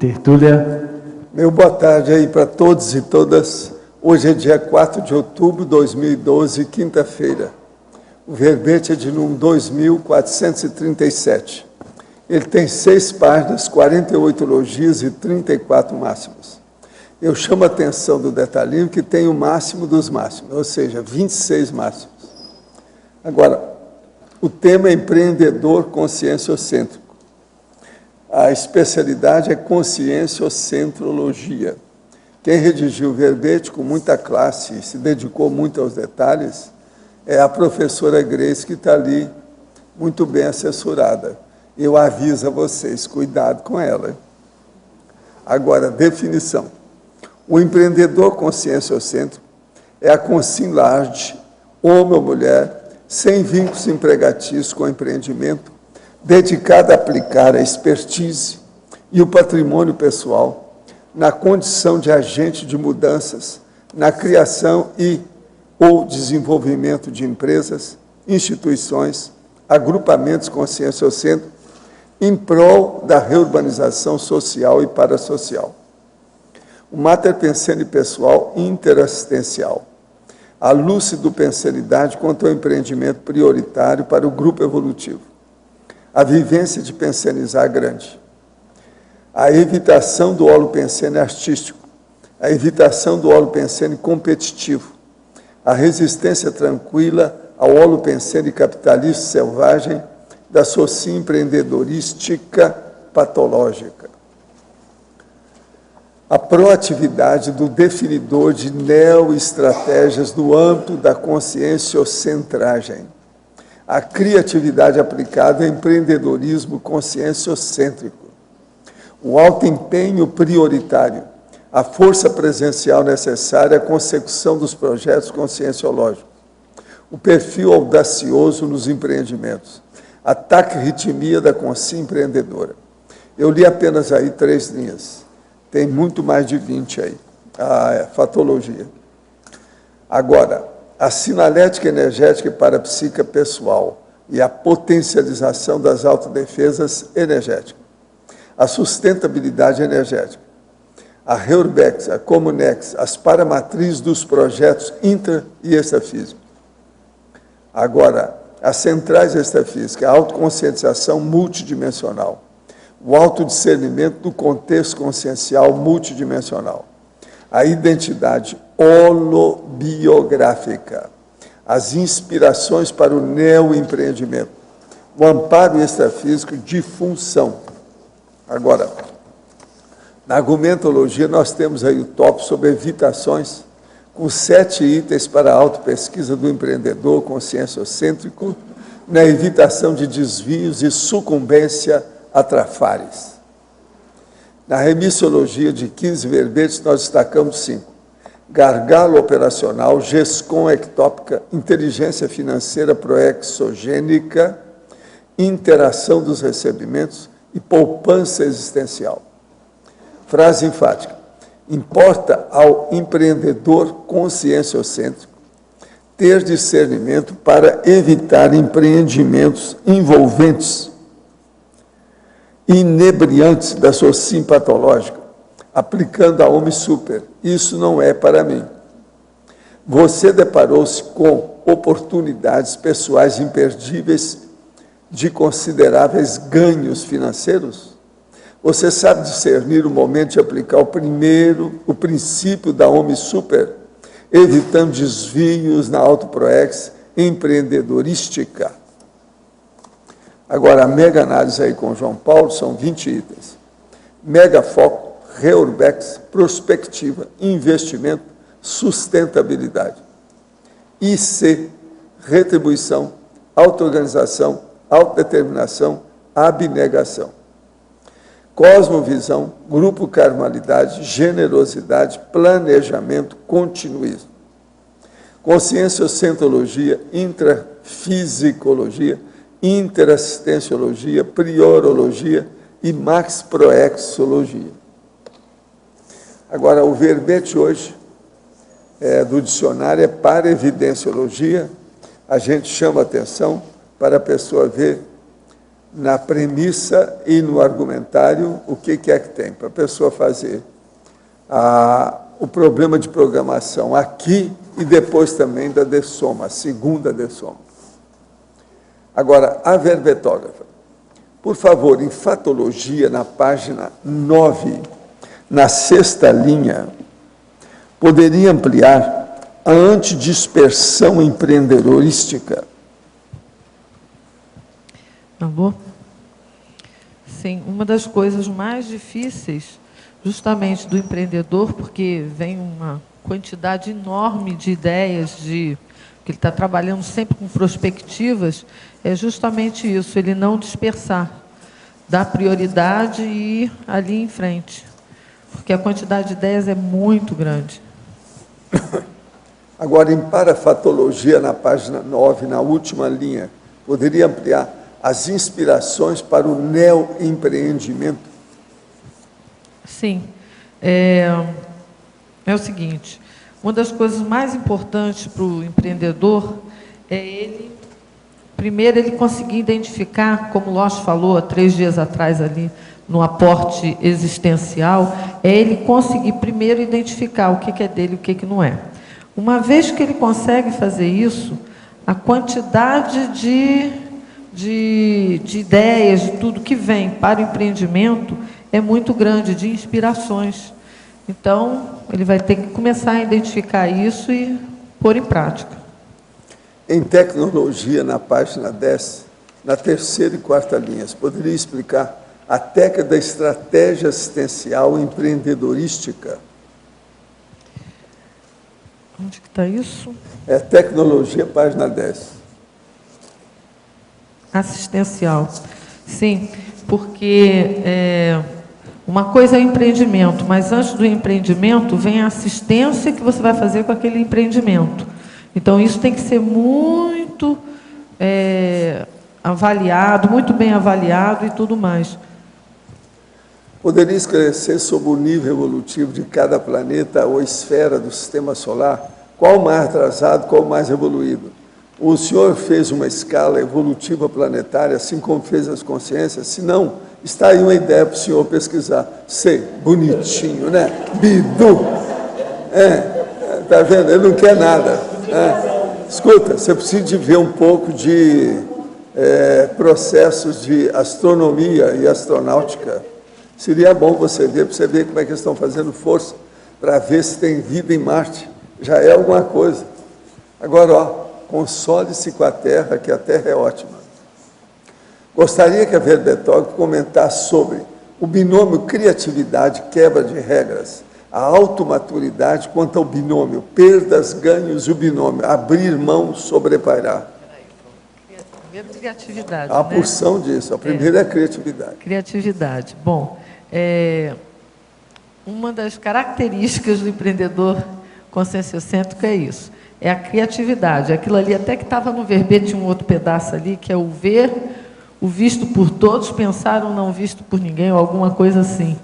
Tertúlia. Meu boa tarde aí para todos e todas. Hoje é dia 4 de outubro de 2012, quinta-feira. O verbete é de número 2437. Ele tem 6 páginas, 48 elogios e 34 máximos. Eu chamo a atenção do detalhinho que tem o máximo dos máximos, ou seja, 26 máximos. Agora, o tema é empreendedor conscienciocêntrico. A especialidade é conscienciocentrologia. Quem redigiu o verbete com muita classe e se dedicou muito aos detalhes é a professora Grace, que está ali muito bem assessorada. Eu aviso a vocês, cuidado com ela. Agora, definição. O empreendedor conscienciocêntrico é a consciência large, homem ou mulher, sem vínculos empregatícios com o empreendimento, dedicada a aplicar a expertise e o patrimônio pessoal na condição de agente de mudanças, na criação e ou desenvolvimento de empresas, instituições, agrupamentos conscienciocêntricos, em prol da reurbanização social e parasocial. O mater pensene pessoal interassistencial. A lúcido pensenidade quanto ao empreendimento prioritário para o grupo evolutivo. A vivência de pensenizar grande. A evitação do holopensene artístico. A evitação do holopensene competitivo. A resistência tranquila ao holopensene capitalista selvagem da socia empreendedorística patológica. A proatividade do definidor de neoestratégias no âmbito da conscienciocentragem. A criatividade aplicada ao empreendedorismo conscienciocêntrico. O alto empenho prioritário. A força presencial necessária à consecução dos projetos conscienciológicos. O perfil audacioso nos empreendimentos. A taquirritmia da consciência empreendedora. Eu li apenas aí 3 linhas. Tem muito mais de 20 aí, a fatologia. Agora, a sinalética energética e parapsíquica pessoal e a potencialização das autodefesas energéticas. A sustentabilidade energética. A Reurbex, a Comunex, as paramatrizes dos projetos intra- e extrafísicos. Agora, as centrais extrafísicas, a autoconscientização multidimensional. O autodiscernimento do contexto consciencial multidimensional, a identidade holobiográfica, as inspirações para o neoempreendimento, o amparo extrafísico de função. Agora, na argumentologia, nós temos aí o tópico sobre evitações, com 7 itens para a autopesquisa do empreendedor conscienciocêntrico, na evitação de desvios e sucumbência a trafares. Na remissiologia de 15 verbetes, nós destacamos 5. Gargalo operacional, GESCOM ectópica, inteligência financeira proexogênica, interação dos recebimentos e poupança existencial. Frase enfática. Importa ao empreendedor conscienciocêntrico ter discernimento para evitar empreendimentos envolventes inebriantes da socia patológica, aplicando a homem super. Isso não é para mim. Você deparou-se com oportunidades pessoais imperdíveis de consideráveis ganhos financeiros? Você sabe discernir o momento de aplicar o princípio da homem super, evitando desvios na autoproex empreendedorística? Agora, a mega análise aí com João Paulo são 20 itens. Mega foco, Reurbex, prospectiva, investimento, sustentabilidade. IC, retribuição, auto-organização, autodeterminação, abnegação. Cosmovisão, grupo karmalidade, generosidade, planejamento, continuismo. Conscienciocentrologia, intrafisicologia, interassistenciologia, priorologia e maxproexologia. Agora, o verbete hoje do dicionário é para evidenciologia. A gente chama atenção para a pessoa ver na premissa e no argumentário, o que é que tem para a pessoa fazer o problema de programação aqui e depois também da dessoma, a segunda dessoma. Agora, a verbetógrafa, por favor, em fatologia, na página 9, na 6ª linha, poderia ampliar a antidispersão empreendedorística? Alô? Sim, uma das coisas mais difíceis, justamente do empreendedor, porque vem uma quantidade enorme de ideias, que ele está trabalhando sempre com perspectivas, é justamente isso, ele não dispersar, dar prioridade e ir ali em frente, porque a quantidade de ideias é muito grande. Agora, em parafatologia, na página 9, na última linha, poderia ampliar as inspirações para o neoempreendimento? Sim. É o seguinte, uma das coisas mais importantes para o empreendedor é primeiro, ele conseguir identificar, como o Losch falou há 3 dias atrás ali, no aporte existencial, é ele conseguir primeiro identificar o que é dele e o que não é. Uma vez que ele consegue fazer isso, a quantidade de ideias, de tudo que vem para o empreendimento é muito grande, de inspirações. Então, ele vai ter que começar a identificar isso e pôr em prática. Em tecnologia, na página 10, na 3ª e 4ª linhas, poderia explicar a técnica da estratégia assistencial empreendedorística? Onde que está isso? É tecnologia, página 10. Assistencial. Sim, porque uma coisa é o empreendimento, mas antes do empreendimento vem a assistência que você vai fazer com aquele empreendimento. Então, isso tem que ser muito avaliado, muito bem avaliado e tudo mais. Poderia esclarecer sobre o nível evolutivo de cada planeta ou esfera do sistema solar? Qual o mais atrasado, qual o mais evoluído? O senhor fez uma escala evolutiva planetária, assim como fez as consciências? Se não, está aí uma ideia para o senhor pesquisar. Sei, bonitinho, né? Bidu. Tá vendo? Ele não quer nada. Escuta, você precisa de ver um pouco de processos de astronomia e astronáutica. Seria bom você ver, para você ver como é que eles estão fazendo força para ver se tem vida em Marte. Já é alguma coisa. Agora, ó, console-se com a Terra, que a Terra é ótima. Gostaria que a verbetógrafa comentasse sobre o binômio criatividade, quebra de regras, a automaturidade quanto ao binômio, perdas, ganhos e o binômio, abrir mão, sobrepairar. Primeiro, criatividade. Há uma porção disso. A primeira é criatividade. Criatividade. Bom, uma das características do empreendedor conscienciocêntrico é isso. É a criatividade. Aquilo ali, até que estava no verbete, tinha um outro pedaço ali, que é o ver, o visto por todos, pensar o não visto por ninguém, ou alguma coisa assim.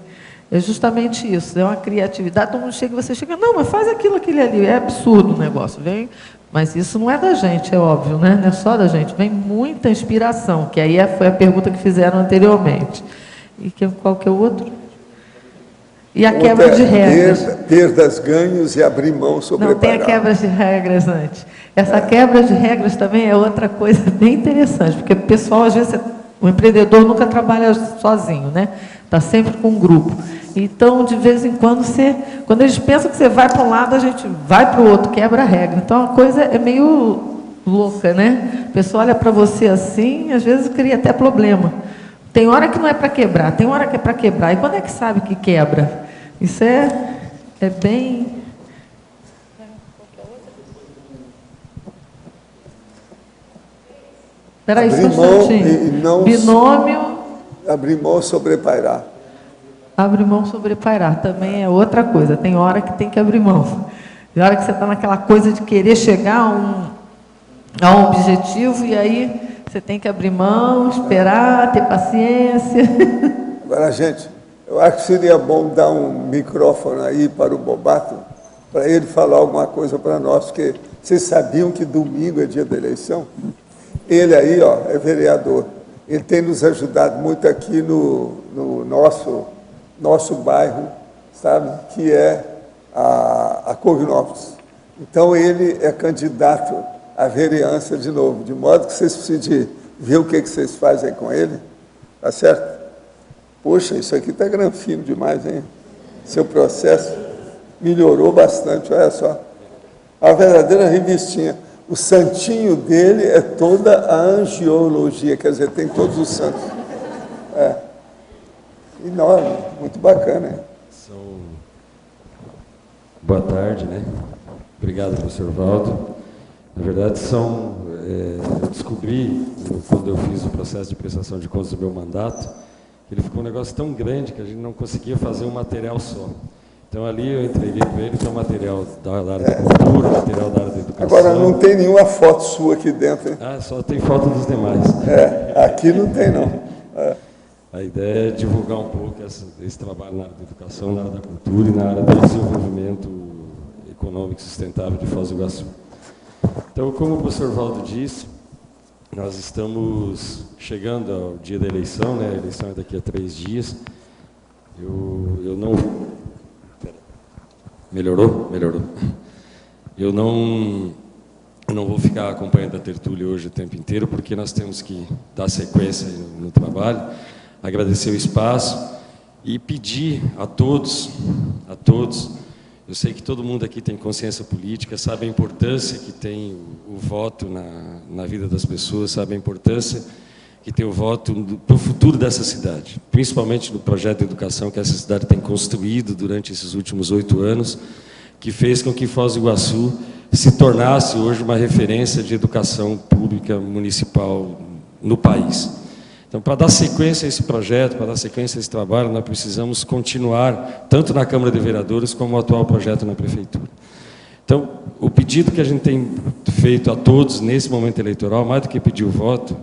É justamente isso, é uma criatividade. Todo mundo chega, você chega, não, mas faz aquele ali. É absurdo o negócio, vem. Mas isso não é da gente, é óbvio, né? Não é só da gente. Vem muita inspiração, que aí foi a pergunta que fizeram anteriormente. E qual que é o outro? E a quebra de regras. Perdas, ganhos e abrir mão sobre Não, tem a quebra de regras antes. Essa quebra de regras também é outra coisa bem interessante, porque o pessoal, às vezes, o empreendedor nunca trabalha sozinho, né? Está sempre com um grupo. Então, de vez em quando, quando eles pensam que você vai para um lado, a gente vai para o outro, quebra a regra. Então, a coisa é meio louca, né? A pessoa olha para você assim, às vezes cria até problema. Tem hora que não é para quebrar, tem hora que é para quebrar. E quando é que sabe que quebra? Isso é bem... Espera aí, só um instantinho. Binômio... Abrir mão, sobrepairar. Abrir mão, sobrepairar. Também é outra coisa. Tem hora que tem que abrir mão. Tem hora que você está naquela coisa de querer chegar a um objetivo e aí você tem que abrir mão, esperar, ter paciência. Agora, gente, eu acho que seria bom dar um microfone aí para o Bobato, para ele falar alguma coisa para nós, porque vocês sabiam que domingo é dia da eleição? Ele aí, ó, é vereador. Ele tem nos ajudado muito aqui no nosso bairro, sabe, que é a Cognópolis. Então, ele é candidato à vereança de novo, de modo que vocês precisam ver o que vocês fazem com ele, tá certo? Poxa, isso aqui está granfino demais, hein? Seu processo melhorou bastante, olha só. A verdadeira revistinha. O santinho dele é toda a angiologia, quer dizer, tem todos os santos. É. Enorme, muito bacana. Hein? Boa tarde, né? Obrigado, professor Valdo. Na verdade, eu descobri, quando eu fiz o processo de prestação de contas do meu mandato, que ele ficou um negócio tão grande que a gente não conseguia fazer um material só. Então, ali eu entreguei para ele, que é um material da área da cultura, material da área da educação. Agora, não tem nenhuma foto sua aqui dentro, hein? Ah, só tem foto dos demais. Aqui não tem, não. A ideia é divulgar um pouco esse trabalho na área da educação, na área da cultura e na área do desenvolvimento econômico sustentável de Foz do Iguaçu. Então, como o professor Valdo disse, nós estamos chegando ao dia da eleição, né? A eleição é daqui a 3 dias. Eu não... Melhorou? Melhorou. Eu não vou ficar acompanhando a tertúlia hoje o tempo inteiro, porque nós temos que dar sequência no trabalho, agradecer o espaço e pedir a todos, eu sei que todo mundo aqui tem consciência política, sabe a importância que tem o voto na vida das pessoas, sabe a importância que tem o voto para o futuro dessa cidade, principalmente no projeto de educação que essa cidade tem construído durante esses últimos 8 anos, que fez com que Foz do Iguaçu se tornasse hoje uma referência de educação pública municipal no país. Então, para dar sequência a esse projeto, para dar sequência a esse trabalho, nós precisamos continuar, tanto na Câmara de Vereadores, como o atual projeto na Prefeitura. Então, o pedido que a gente tem feito a todos nesse momento eleitoral, mais do que pedir o voto,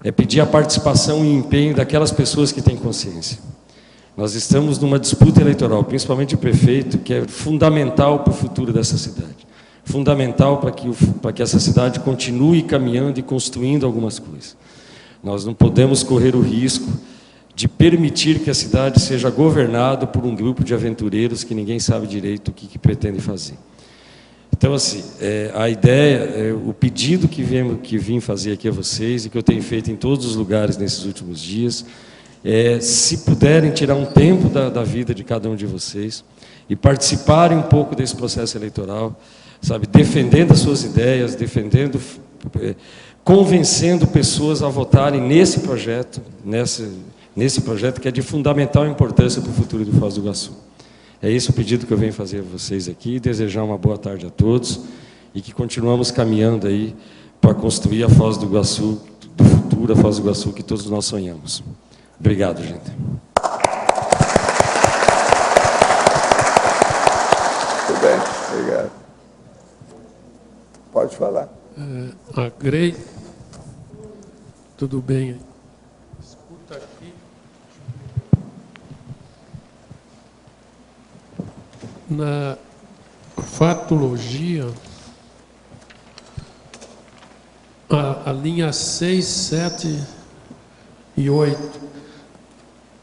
é pedir a participação e empenho daquelas pessoas que têm consciência. Nós estamos numa disputa eleitoral, principalmente de prefeito, que é fundamental para o futuro dessa cidade. Fundamental para que essa cidade continue caminhando e construindo algumas coisas. Nós não podemos correr o risco de permitir que a cidade seja governada por um grupo de aventureiros que ninguém sabe direito o que pretende fazer. Então, assim, a ideia, o pedido que vim fazer aqui a vocês, e que eu tenho feito em todos os lugares nesses últimos dias, se puderem tirar um tempo da vida de cada um de vocês e participarem um pouco desse processo eleitoral, sabe, defendendo as suas ideias, convencendo pessoas a votarem nesse projeto que é de fundamental importância para o futuro do Foz do Iguaçu. É esse o pedido que eu venho fazer a vocês aqui, desejar uma boa tarde a todos e que continuamos caminhando aí para construir a Foz do Iguaçu do futuro, a Foz do Iguaçu que todos nós sonhamos. Obrigado, gente. Muito bem, obrigado. Pode falar. A Grey, tudo bem? Escuta aqui. Na fatologia, a linha 6, 7 e 8,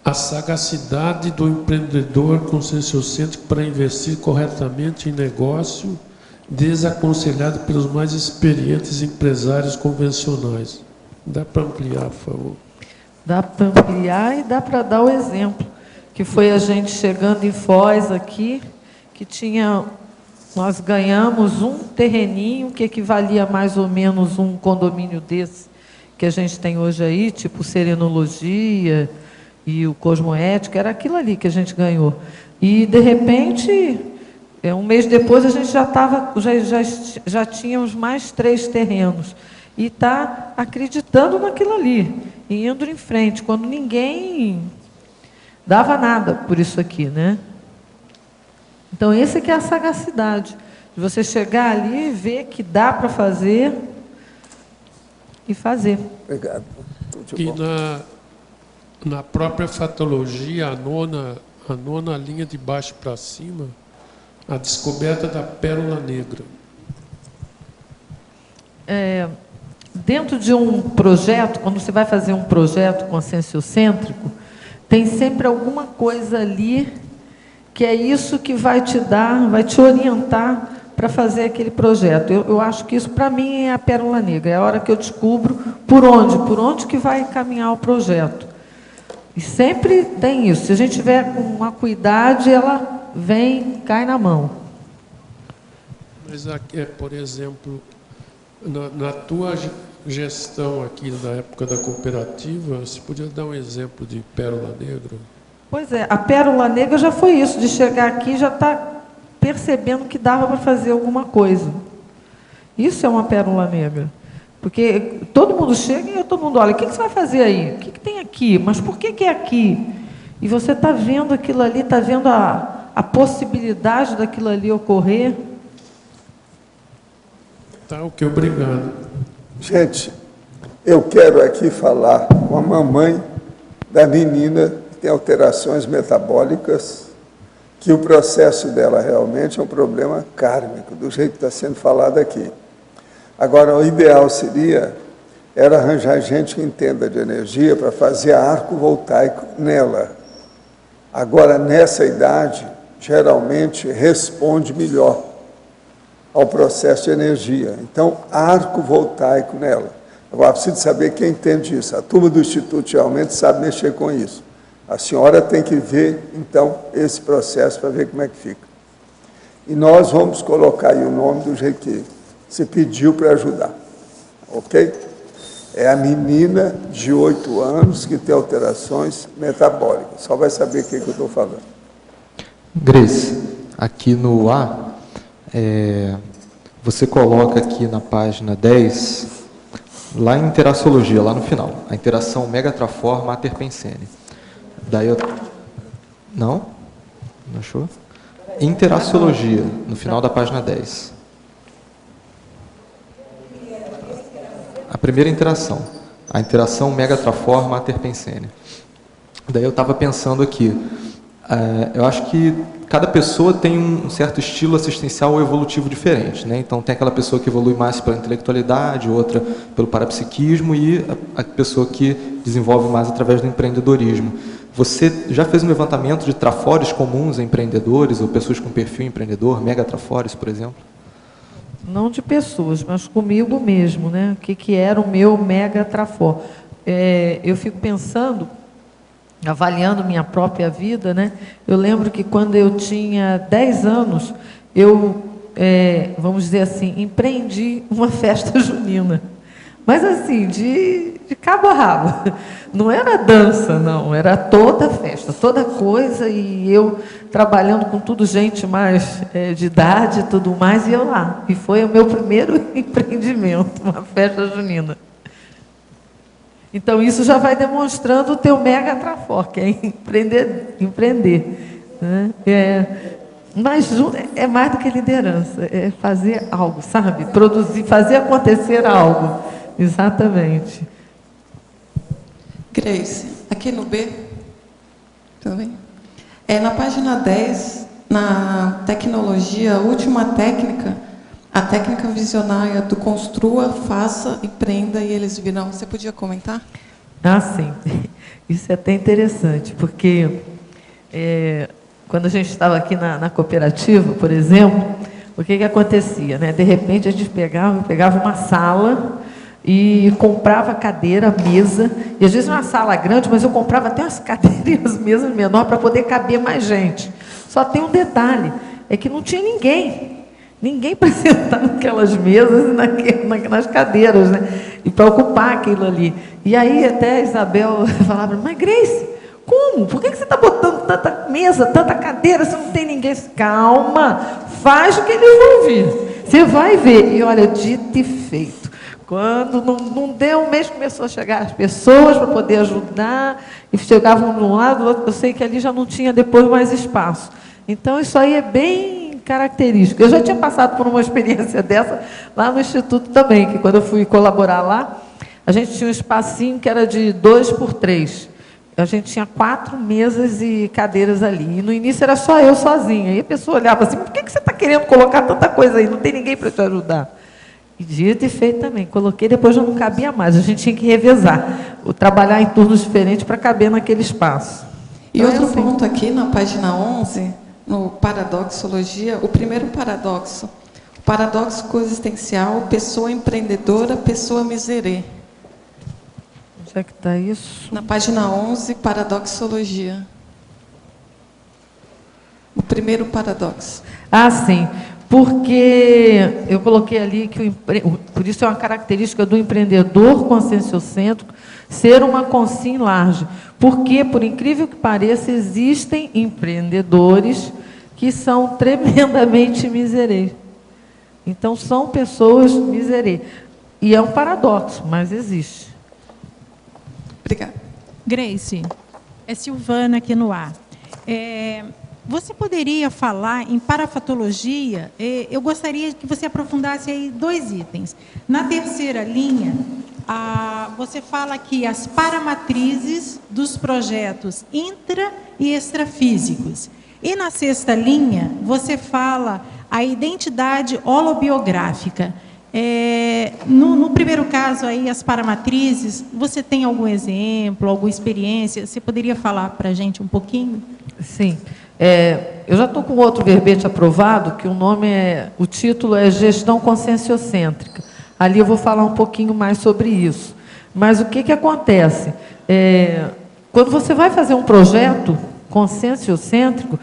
a sagacidade do empreendedor conscienciocêntrico para investir corretamente em negócio, desaconselhado pelos mais experientes empresários convencionais. Dá para ampliar, por favor? Dá para ampliar e dá para dar o exemplo, que foi a gente chegando em Foz aqui, que nós ganhamos um terreninho que equivalia mais ou menos um condomínio desse que a gente tem hoje aí, tipo Serenologia e o Cosmoética, era aquilo ali que a gente ganhou. E, de repente, um mês depois, a gente já tínhamos mais 3 terrenos. E está acreditando naquilo ali, e indo em frente, quando ninguém dava nada por isso aqui, né? Então, esse que é a sagacidade, de você chegar ali e ver que dá para fazer e fazer. Obrigado. E na própria fatologia, a nona linha de baixo para cima, a descoberta da pérola negra. dentro de um projeto, quando você vai fazer um projeto conscienciocêntrico, tem sempre alguma coisa ali que é isso que vai te dar, vai te orientar para fazer aquele projeto. Eu acho que isso, para mim, é a pérola negra. É a hora que eu descubro por onde que vai caminhar o projeto. E sempre tem isso. Se a gente tiver com uma acuidade, ela vem, cai na mão. Mas, por exemplo, na tua gestão aqui da época da cooperativa, você podia dar um exemplo de pérola negra? Pois é, a pérola negra já foi isso, de chegar aqui e já estar percebendo que dava para fazer alguma coisa. Isso é uma pérola negra. Porque todo mundo chega e todo mundo olha, o que você vai fazer aí? O que tem aqui? Mas por que é aqui? E você está vendo aquilo ali, está vendo a possibilidade daquilo ali ocorrer. Tá, ok, obrigado. Gente, eu quero aqui falar com a mamãe da menina que tem alterações metabólicas, que o processo dela realmente é um problema kármico, do jeito que está sendo falado aqui. Agora, o ideal era arranjar gente que entenda de energia para fazer arco voltaico nela. Agora, nessa idade, geralmente responde melhor ao processo de energia. Então, arco voltaico nela. Agora, preciso saber quem entende isso. A turma do Instituto realmente sabe mexer com isso. A senhora tem que ver, então, esse processo para ver como é que fica. E nós vamos colocar aí o nome do jeito que você pediu para ajudar. Ok? É a menina de 8 anos que tem alterações metabólicas. Só vai saber o que eu estou falando. Grace, aqui no A, você coloca aqui na página 10, lá em interaciologia, lá no final, a interação Megatrafor Mater Pensene. Daí eu... Não? Não achou? Interaciologia, no final da página 10. A primeira interação, a interação Megatrafor Mater Pensene. Daí eu estava pensando aqui, eu acho que cada pessoa tem um certo estilo assistencial ou evolutivo diferente, né? Então tem aquela pessoa que evolui mais pela intelectualidade, outra pelo parapsiquismo e a pessoa que desenvolve mais através do empreendedorismo. Você já fez um levantamento de trafores comuns a empreendedores ou pessoas com perfil empreendedor, megatrafores, por exemplo? Não de pessoas, mas comigo mesmo, né? O que era o meu megatrafor? Eu fico pensando, avaliando minha própria vida, né? Eu lembro que quando eu tinha 10 anos, eu, vamos dizer assim, empreendi uma festa junina. Mas assim, de cabo a rabo. Não era dança, não, era toda festa, toda coisa, e eu trabalhando com tudo, gente mais de idade e tudo mais, e eu lá. E foi o meu primeiro empreendimento, uma festa junina. Então, isso já vai demonstrando o teu mega trafor, que é empreender. Né? Mas é mais do que liderança, é fazer algo, sabe? Produzir, fazer acontecer algo. Exatamente. Grace, aqui no B, tudo bem? Na página 10, na tecnologia, a última técnica, a técnica visionária do construa, faça, empreenda e eles virão. Você podia comentar? Ah, sim. Isso é até interessante, porque quando a gente estava aqui na cooperativa, por exemplo, o que acontecia? Né? De repente, a gente pegava uma sala e comprava cadeira, mesa, e às vezes uma sala grande, mas eu comprava até umas cadeiras, mesas menores, para poder caber mais gente. Só tem um detalhe, é que não tinha ninguém para sentar naquelas mesas e nas cadeiras, né? E para ocupar aquilo ali. E aí até a Isabel falava, mas Grace, como? Por que você está botando tanta mesa, tanta cadeira, se não tem ninguém? Calma, faz o que eles vão vir. Você vai ver. E olha, dito e feito. Quando não deu um mês, começou a chegar as pessoas para poder ajudar, e chegavam de um lado, do outro, eu sei que ali já não tinha depois mais espaço. Então, isso aí é bem característico. Eu já tinha passado por uma experiência dessa lá no Instituto também, que quando eu fui colaborar lá, a gente tinha um espacinho que era de 2x3. A gente tinha 4 mesas e cadeiras ali. E no início era só eu sozinha. E a pessoa olhava assim, por que você está querendo colocar tanta coisa aí? Não tem ninguém para te ajudar. Dito e feito também. Coloquei, depois já não cabia mais. A gente tinha que revezar. Trabalhar em turnos diferentes para caber naquele espaço. E Então, outro ponto aqui, na página 11, no Paradoxologia, o primeiro paradoxo. O paradoxo coexistencial, pessoa empreendedora, pessoa miserê. Onde é que está isso? Na página 11, Paradoxologia. O primeiro paradoxo. Ah, sim. Porque eu coloquei ali que, por isso é uma característica do empreendedor conscienciocêntrico, ser uma consciência large. Porque, por incrível que pareça, existem empreendedores que são tremendamente miserê. Então, são pessoas miserê. E é um paradoxo, mas existe. Obrigada. Grace, é Silvana aqui no ar. Você poderia falar em parafatologia? Eu gostaria que você aprofundasse aí 2 itens. Na terceira linha, você fala aqui as paramatrizes dos projetos intra- e extrafísicos. E na 6ª linha, você fala a identidade holobiográfica. No primeiro caso, aí, as paramatrizes, você tem algum exemplo, alguma experiência? Você poderia falar para a gente um pouquinho? Sim. Eu já estou com outro verbete aprovado, que o título é Gestão Conscienciocêntrica. Ali eu vou falar um pouquinho mais sobre isso. Mas o que acontece? Quando você vai fazer um projeto conscienciocêntrico,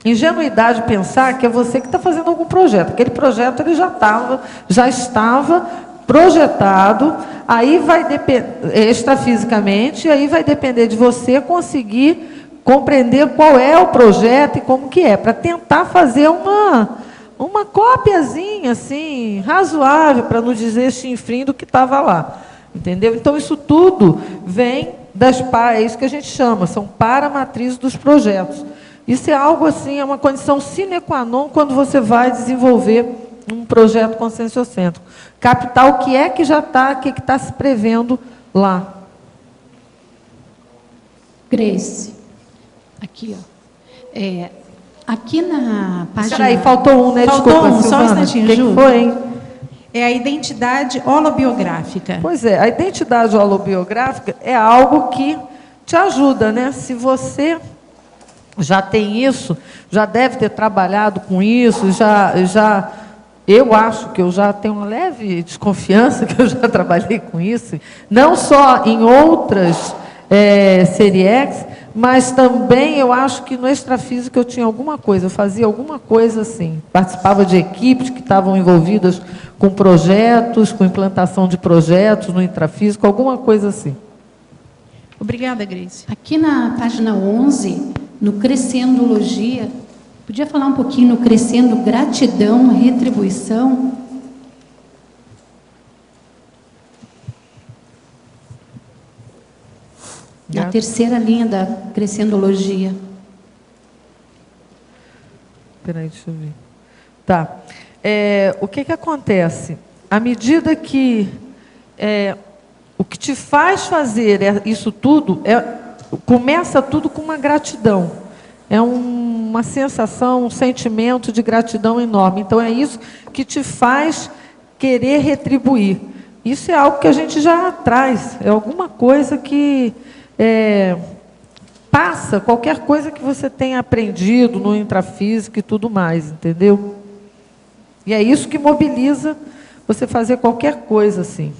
ingenuidade pensar que é você que está fazendo algum projeto. Aquele projeto ele já estava projetado, aí vai depender extrafisicamente, aí vai depender de você conseguir compreender qual é o projeto e como que é, para tentar fazer uma cópiazinha assim, razoável, para não dizer chinfrim do que estava lá. Entendeu? Então, isso tudo vem é isso que a gente chama, são paramatrizes dos projetos. Isso é algo assim, é uma condição sine qua non quando você vai desenvolver um projeto conscienciocêntrico. Captar o que é que já está, o que está se prevendo lá. Grace, aqui, ó. Aqui na página... Espera aí, faltou um, né? Faltou Desculpa, um, só um Silvana. instantinho, O que Ju. foi, hein? É a identidade holobiográfica. Pois é, a identidade holobiográfica é algo que te ajuda, né? Se você já tem isso, já deve ter trabalhado com isso, eu acho que eu já tenho uma leve desconfiança que eu já trabalhei com isso, não só em outras Série X, mas também eu acho que no extrafísico eu tinha alguma coisa, eu fazia alguma coisa assim, participava de equipes que estavam envolvidas com projetos, com implantação de projetos no intrafísico, alguma coisa assim. Obrigada, Grace. Aqui na página 11, no Crescendologia, podia falar um pouquinho no Crescendo Gratidão, Retribuição? Na terceira linha da Crescendologia. Espera aí, deixa eu ver. Tá. O que acontece? À medida que o que te faz fazer isso tudo, começa tudo com uma gratidão. É uma sensação, um sentimento de gratidão enorme. Então, é isso que te faz querer retribuir. Isso é algo que a gente já traz. É alguma coisa que passa, qualquer coisa que você tenha aprendido no intrafísico e tudo mais, entendeu? E é isso que mobiliza você fazer qualquer coisa assim.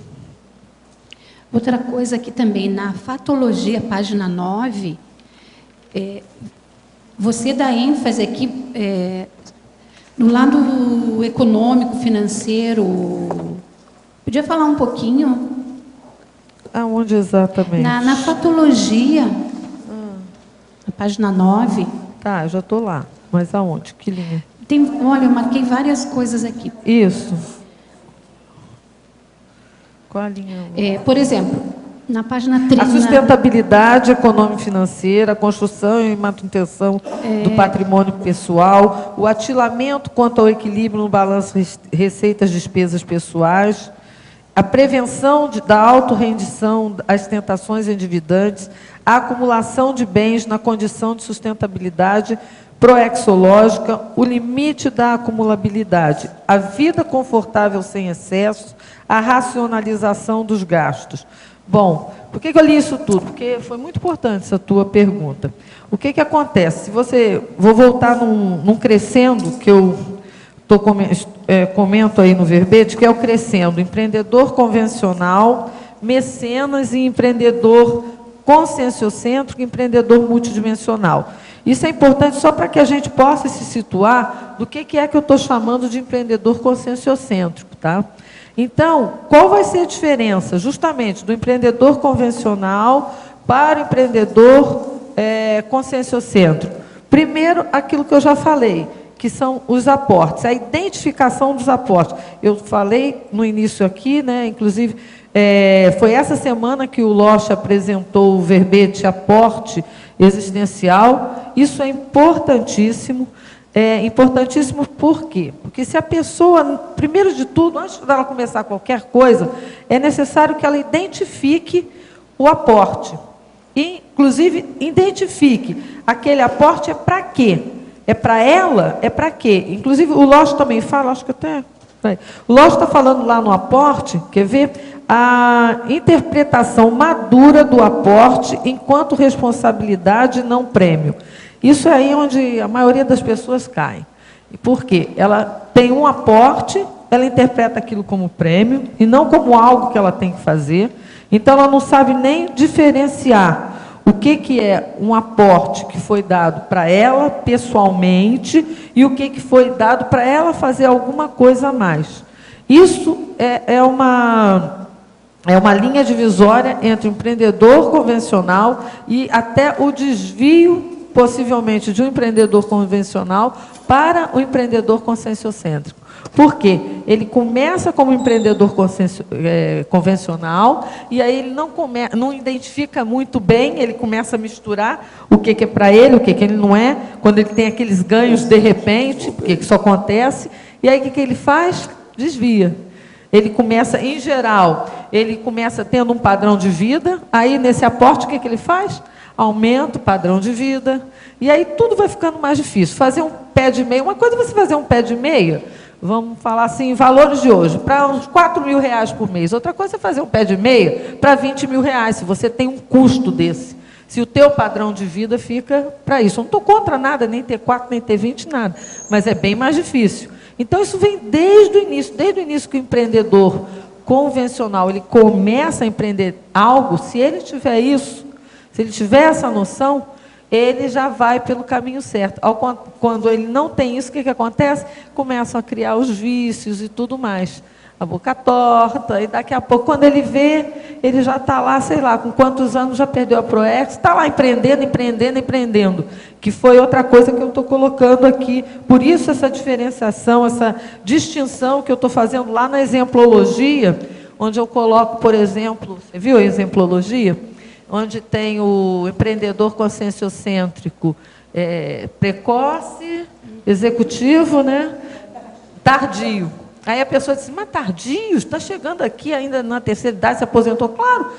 Outra coisa aqui também, na Fatologia, página 9, você dá ênfase aqui no lado econômico, financeiro. Podia falar um pouquinho? Aonde exatamente? Na Fatologia, na página 9. Tá, eu já estou lá. Mas aonde? Que linha? Olha, eu marquei várias coisas aqui. Isso. Qual a linha? Por exemplo, na página 30... A sustentabilidade econômico-financeira, a construção e manutenção do patrimônio pessoal, o atilamento quanto ao equilíbrio no balanço receitas-despesas pessoais, a prevenção da autorrendição às tentações endividantes, a acumulação de bens na condição de sustentabilidade proexológica, o limite da acumulabilidade, a vida confortável sem excesso, a racionalização dos gastos. Bom, por que eu li isso tudo? Porque foi muito importante essa tua pergunta. O que acontece? Se você, vou voltar num crescendo que eu comento aí no verbete, que é o crescendo, empreendedor convencional, mecenas e empreendedor conscienciocêntrico, empreendedor multidimensional. Isso é importante só para que a gente possa se situar do que é que eu estou chamando de empreendedor conscienciocêntrico, tá? Então, qual vai ser a diferença, justamente, do empreendedor convencional para o empreendedor conscienciocêntrico? Primeiro, aquilo que eu já falei, que são os aportes, a identificação dos aportes. Eu falei no início aqui, né, inclusive, foi essa semana que o Locha apresentou o verbete aporte existencial. Isso é importantíssimo. Importantíssimo por quê? Porque se a pessoa, primeiro de tudo, antes dela começar qualquer coisa, é necessário que ela identifique o aporte. Inclusive, identifique aquele aporte é para quê? É para ela? É para quê? Inclusive, o Locha também fala, acho que até... O Locha está falando lá no aporte, quer ver? A interpretação madura do aporte enquanto responsabilidade, não prêmio. Isso é aí onde a maioria das pessoas cai. Por quê? Ela tem um aporte, ela interpreta aquilo como prêmio e não como algo que ela tem que fazer. Então, ela não sabe nem diferenciar o que é um aporte que foi dado para ela pessoalmente e o que foi dado para ela fazer alguma coisa a mais. Isso é uma linha divisória entre o empreendedor convencional e até o desvio, possivelmente, de um empreendedor convencional para o empreendedor conscienciocêntrico. Por quê? Ele começa como empreendedor convencional e aí ele não identifica muito bem, ele começa a misturar o que é para ele, o que ele não é, quando ele tem aqueles ganhos de repente, porque isso acontece, e aí o que ele faz? Desvia. Ele começa, em geral, ele começa tendo um padrão de vida, aí nesse aporte o que ele faz? Aumenta o padrão de vida, e aí tudo vai ficando mais difícil. Fazer um pé de meia, uma coisa é você fazer um pé de meia, vamos falar assim, valores de hoje, para uns R$4.000 por mês. Outra coisa é fazer um pé de meia para R$20.000, se você tem um custo desse. Se o teu padrão de vida fica para isso. Eu não estou contra nada, nem ter 4, nem ter 20, nada, mas é bem mais difícil. Então, isso vem desde o início que o empreendedor convencional, ele começa a empreender algo, se ele tiver isso, se ele tiver essa noção, ele já vai pelo caminho certo. Quando ele não tem isso, o que acontece? Começam a criar os vícios e tudo mais. A boca torta, e daqui a pouco, quando ele vê, ele já está lá, sei lá, com quantos anos já perdeu a Proex, está lá empreendendo, que foi outra coisa que eu estou colocando aqui. Por isso essa diferenciação, essa distinção que eu estou fazendo lá na exemplologia, onde eu coloco, por exemplo, você viu a exemplologia? Onde tem o empreendedor conscienciocêntrico precoce, executivo, né? Tardio. Aí a pessoa diz, mas tardio, está chegando aqui ainda na terceira idade, se aposentou. Claro,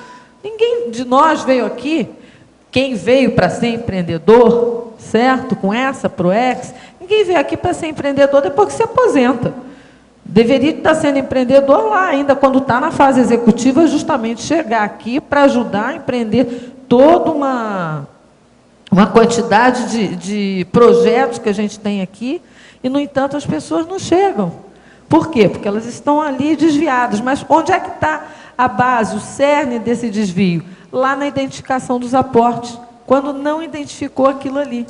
ninguém de nós veio aqui, quem veio para ser empreendedor, certo? Com essa Proex, ninguém veio aqui para ser empreendedor depois que se aposenta. Deveria estar sendo empreendedor lá ainda, quando está na fase executiva, justamente chegar aqui para ajudar a empreender toda uma quantidade de projetos que a gente tem aqui, e, no entanto, as pessoas não chegam. Por quê? Porque elas estão ali desviadas. Mas onde é que está a base, o cerne desse desvio? Lá na identificação dos aportes, quando não identificou aquilo ali.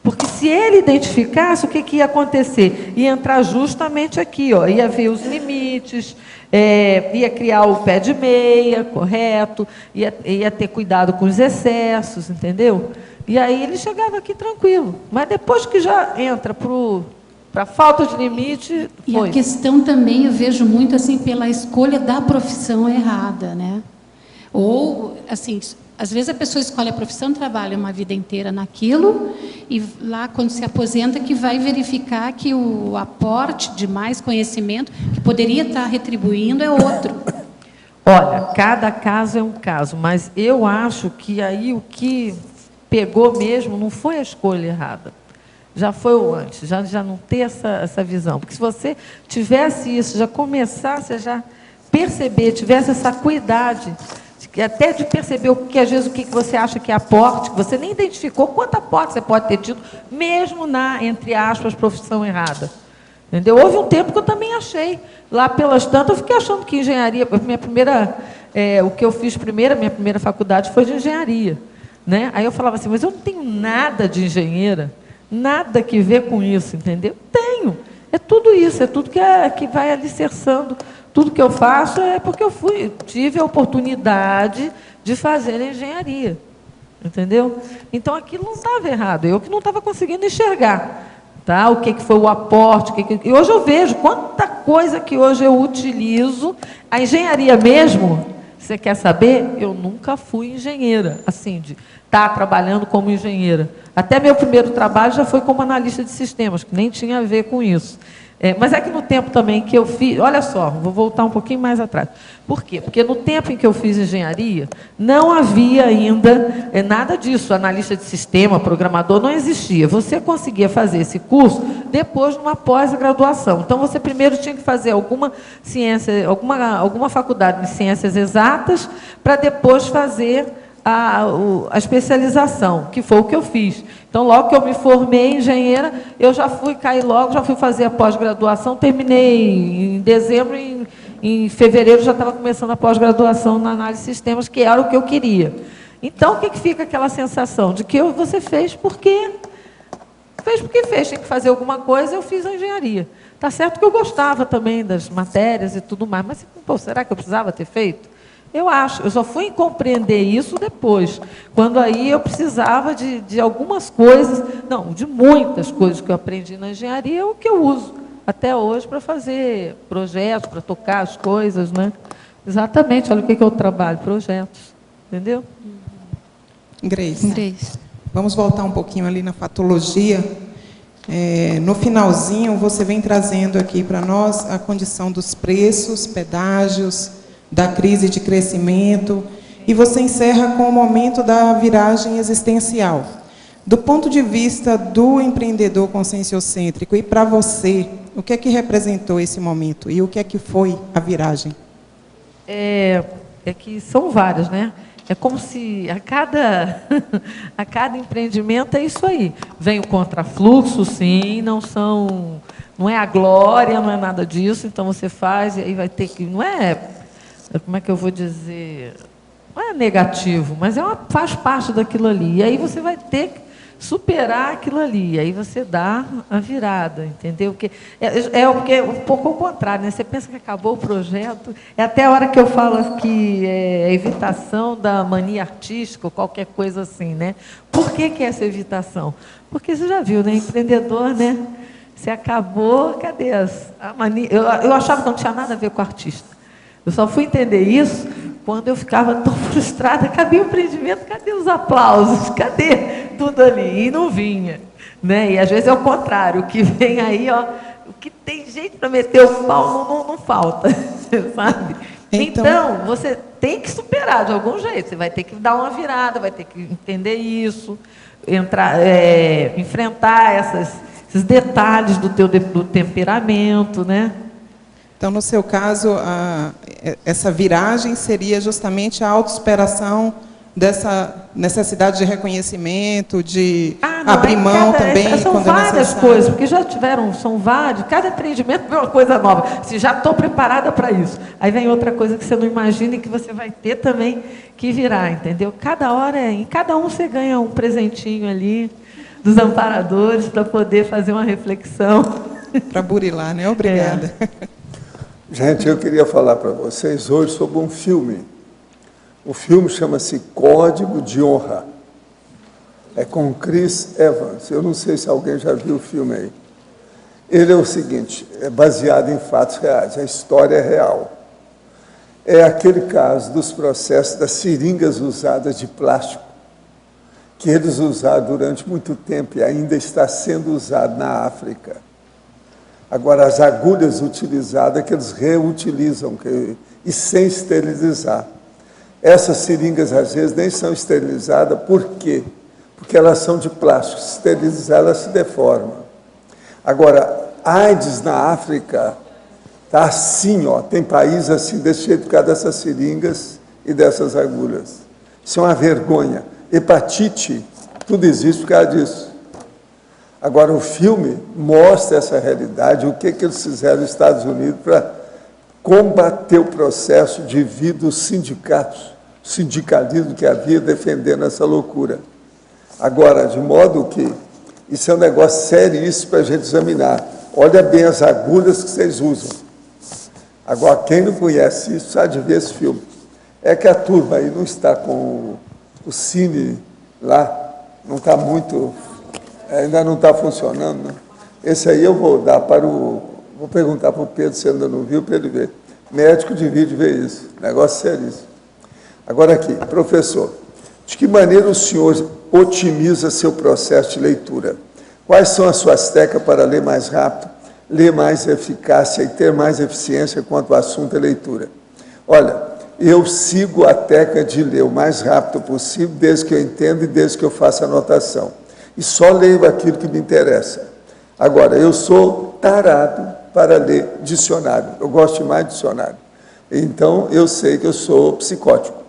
Porque se ele identificasse, o que ia acontecer? Ia entrar justamente aqui, ó, ia ver os limites, ia criar o pé de meia, correto, ia ter cuidado com os excessos, entendeu? E aí ele chegava aqui tranquilo. Mas depois que já entra para falta de limite... E a questão também, eu vejo muito assim, pela escolha da profissão errada, né? Ou, assim, às vezes a pessoa escolhe a profissão, trabalha uma vida inteira naquilo, e lá, quando se aposenta, que vai verificar que o aporte de mais conhecimento, que poderia estar retribuindo, é outro. Olha, cada caso é um caso, mas eu acho que aí o que pegou mesmo não foi a escolha errada. já foi o antes, já não ter essa visão. Porque se você tivesse isso, já começasse a já perceber, tivesse essa acuidade, até de perceber às vezes o que você acha que é aporte, que você nem identificou quanto aporte você pode ter tido, mesmo na, entre aspas, profissão errada. Entendeu? Houve um tempo que eu também achei, lá pelas tantas, eu fiquei achando que engenharia, o que eu fiz primeiro, a minha primeira faculdade foi de engenharia. Né? Aí eu falava assim, mas eu não tenho nada de engenheira, nada que ver com isso, entendeu? Tenho. É tudo isso, é tudo que vai alicerçando. Tudo que eu faço é porque eu tive a oportunidade de fazer engenharia. Entendeu? Então, aquilo não estava errado. Eu que não estava conseguindo enxergar. Tá? O que foi o aporte. E hoje eu vejo quanta coisa que hoje eu utilizo. A engenharia mesmo, você quer saber? Eu nunca fui engenheira, assim, de estar trabalhando como engenheira. Até meu primeiro trabalho já foi como analista de sistemas, que nem tinha a ver com isso. Mas é que no tempo também que eu fiz... Olha só, vou voltar um pouquinho mais atrás. Por quê? Porque no tempo em que eu fiz engenharia, não havia ainda nada disso. Analista de sistema, programador, não existia. Você conseguia fazer esse curso depois de uma pós-graduação. Então, você primeiro tinha que fazer alguma faculdade de ciências exatas para depois fazer a especialização, que foi o que eu fiz. Então, logo que eu me formei engenheira, eu já fui cair logo, já fui fazer a pós-graduação, terminei em dezembro, em fevereiro já estava começando a pós-graduação na análise de sistemas, que era o que eu queria. Então, o que fica aquela sensação? De que você fez porque fez, tinha que fazer alguma coisa, eu fiz a engenharia. Está certo que eu gostava também das matérias e tudo mais, mas pô, será que eu precisava ter feito? Eu acho, eu só fui compreender isso depois, quando aí eu precisava de algumas coisas, não, de muitas coisas que eu aprendi na engenharia, o que eu uso até hoje para fazer projetos, para tocar as coisas, né? Exatamente, olha o que eu trabalho, projetos, entendeu? Grace, vamos voltar um pouquinho ali na fatologia. No finalzinho, você vem trazendo aqui para nós a condição dos preços, pedágios, da crise de crescimento, e você encerra com o momento da viragem existencial. Do ponto de vista do empreendedor conscienciocêntrico, e para você, o que é que representou esse momento? E o que é que foi a viragem? É que são várias, né? É como se a cada empreendimento é isso aí. Vem o contrafluxo, sim, não é a glória, não é nada disso, então você faz, e aí vai ter que... Não é... Como é que eu vou dizer? Não é negativo, mas faz parte daquilo ali. E aí você vai ter que superar aquilo ali. E aí você dá a virada, entendeu? Porque é um pouco ao contrário, né? Você pensa que acabou o projeto, é até a hora que eu falo que é evitação da mania artística ou qualquer coisa assim, né? Por que é essa evitação? Porque você já viu, né? Empreendedor, né? Se acabou, cadê a mania? Eu achava que não tinha nada a ver com artista. Eu só fui entender isso quando eu ficava tão frustrada. Cadê o empreendimento? Cadê os aplausos? Cadê tudo ali? E não vinha. Né? E às vezes é o contrário. O que vem aí, ó, o que tem gente para meter o pau não falta. Sabe? Então, você tem que superar de algum jeito. Você vai ter que dar uma virada, vai ter que entender isso, enfrentar esses detalhes do temperamento, né? Então, no seu caso, essa viragem seria justamente a autossuperação dessa necessidade de reconhecimento, de abrir mão também. São várias coisas, porque são vários, cada empreendimento vem uma coisa nova. Se já estou preparada para isso. Aí vem outra coisa que você não imagina e que você vai ter também que virar, entendeu? Em cada um você ganha um presentinho ali dos amparadores para poder fazer uma reflexão. Para burilar, né? Obrigada. Gente, eu queria falar para vocês hoje sobre um filme. O filme chama-se Código de Honra. É com Chris Evans. Eu não sei se alguém já viu o filme aí. Ele é o seguinte, é baseado em fatos reais, a história é real. É aquele caso dos processos das seringas usadas de plástico, que eles usaram durante muito tempo e ainda está sendo usado na África. Agora, as agulhas utilizadas, que eles reutilizam, e sem esterilizar. Essas seringas, às vezes, nem são esterilizadas. Por quê? porque elas são de plástico, se esterilizar, elas se deformam. Agora, AIDS na África está assim, ó, tem país assim, desse jeito, por causa dessas seringas e dessas agulhas. Isso é uma vergonha. Hepatite, tudo existe por causa disso. Agora, o filme mostra essa realidade, o que eles fizeram nos Estados Unidos para combater o processo de vida dos sindicatos, o sindicalismo que havia defendendo essa loucura. Agora, de modo que isso é um negócio seríssimo para a gente examinar. Olha bem as agulhas que vocês usam. Agora, quem não conhece isso, sabe de ver esse filme. É que a turma aí não está com o cine lá, não está muito, ainda não está funcionando, né? Esse aí eu vou dar para vou perguntar para o Pedro se ainda não viu, para ele ver. Médico de vídeo vê isso, negócio seríssimo. Agora aqui, professor, de que maneira o senhor otimiza seu processo de leitura? Quais são as suas técnicas para ler mais rápido, ler mais eficácia e ter mais eficiência quanto ao assunto e leitura? Olha, eu sigo a técnica de ler o mais rápido possível, desde que eu entendo e desde que eu faça anotação. E só leio aquilo que me interessa. Agora, eu sou tarado para ler dicionário. Eu gosto de mais dicionário. Então, eu sei que eu sou psicótico.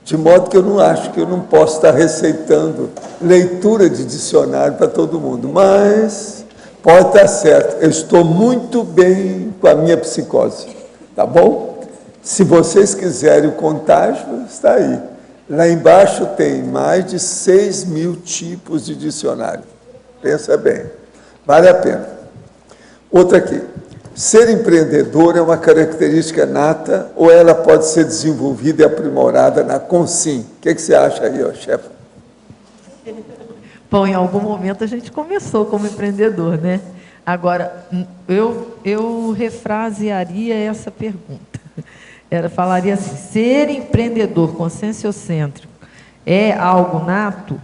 De modo que eu não acho que eu não posso estar receitando leitura de dicionário para todo mundo. Mas pode estar certo, eu estou muito bem com a minha psicose. Tá bom? Se vocês quiserem o contágio, está aí. Lá embaixo tem mais de 6.000 tipos de dicionário. Pensa bem. Vale a pena. Outra aqui. Ser empreendedor é uma característica nata ou ela pode ser desenvolvida e aprimorada na Consim? O que você acha aí, chefe? Bom, em algum momento a gente começou como empreendedor, né? Agora, eu refrasearia essa pergunta. Falaria assim, ser empreendedor conscienciocêntrico é algo nato?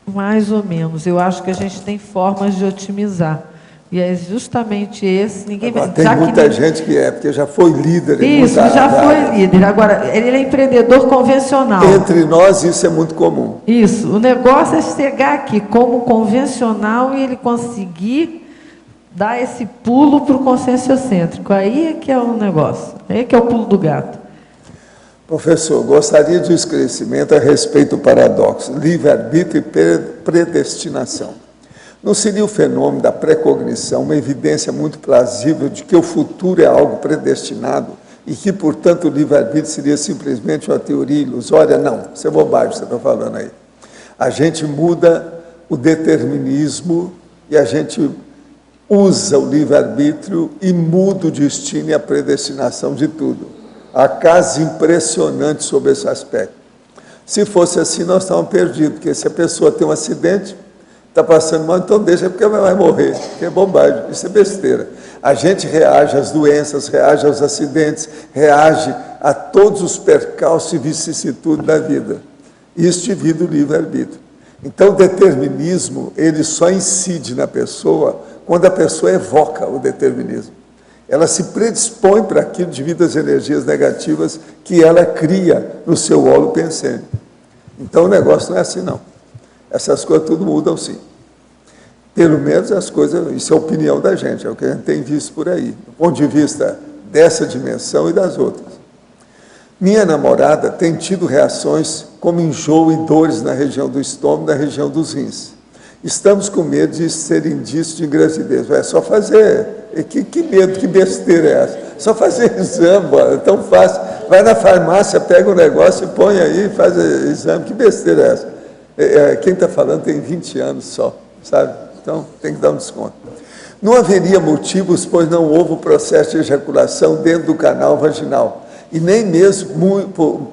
Mais ou menos. Eu acho que a gente tem formas de otimizar. E é justamente esse... Ninguém Agora, tem muita gente que porque já foi líder. Isso, já foi líder. Agora, ele é empreendedor convencional. Entre nós, isso é muito comum. Isso. O negócio é chegar aqui como convencional e ele conseguir dar esse pulo para o conscienciocêntrico. Aí é que é o negócio. Aí é que é o pulo do gato. Professor, gostaria de um esclarecimento a respeito do paradoxo, livre-arbítrio e predestinação. Não seria o fenômeno da precognição uma evidência muito plausível de que o futuro é algo predestinado e que, portanto, o livre-arbítrio seria simplesmente uma teoria ilusória? Não, isso é bobagem que você está falando aí. A gente muda o determinismo e a gente usa o livre-arbítrio e muda o destino e a predestinação de tudo. Há casos impressionantes sobre esse aspecto. Se fosse assim, nós estávamos perdidos, porque se a pessoa tem um acidente, está passando mal, então deixa, porque ela vai morrer, que é bobagem, isso é besteira. A gente reage às doenças, reage aos acidentes, reage a todos os percalços e vicissitudes da vida. Isso divide o livre-arbítrio. Então, o determinismo, ele só incide na pessoa quando a pessoa evoca o determinismo. Ela se predispõe para aquilo devido às energias negativas que ela cria no seu holo pensante. Então, o negócio não é assim, não. Essas coisas tudo mudam, sim. Pelo menos as coisas, isso é a opinião da gente, é o que a gente tem visto por aí, do ponto de vista dessa dimensão e das outras. Minha namorada tem tido reações como enjoo e dores na região do estômago, na região dos rins. Estamos com medo de ser indício de gravidez. É só fazer. Que medo, que besteira é essa? Só fazer exame, é tão fácil. Vai na farmácia, pega um negócio e põe aí, faz exame. Que besteira é essa? Quem está falando tem 20 anos só, sabe? Então, tem que dar um desconto. Não haveria motivos, pois não houve o processo de ejaculação dentro do canal vaginal. E nem mesmo,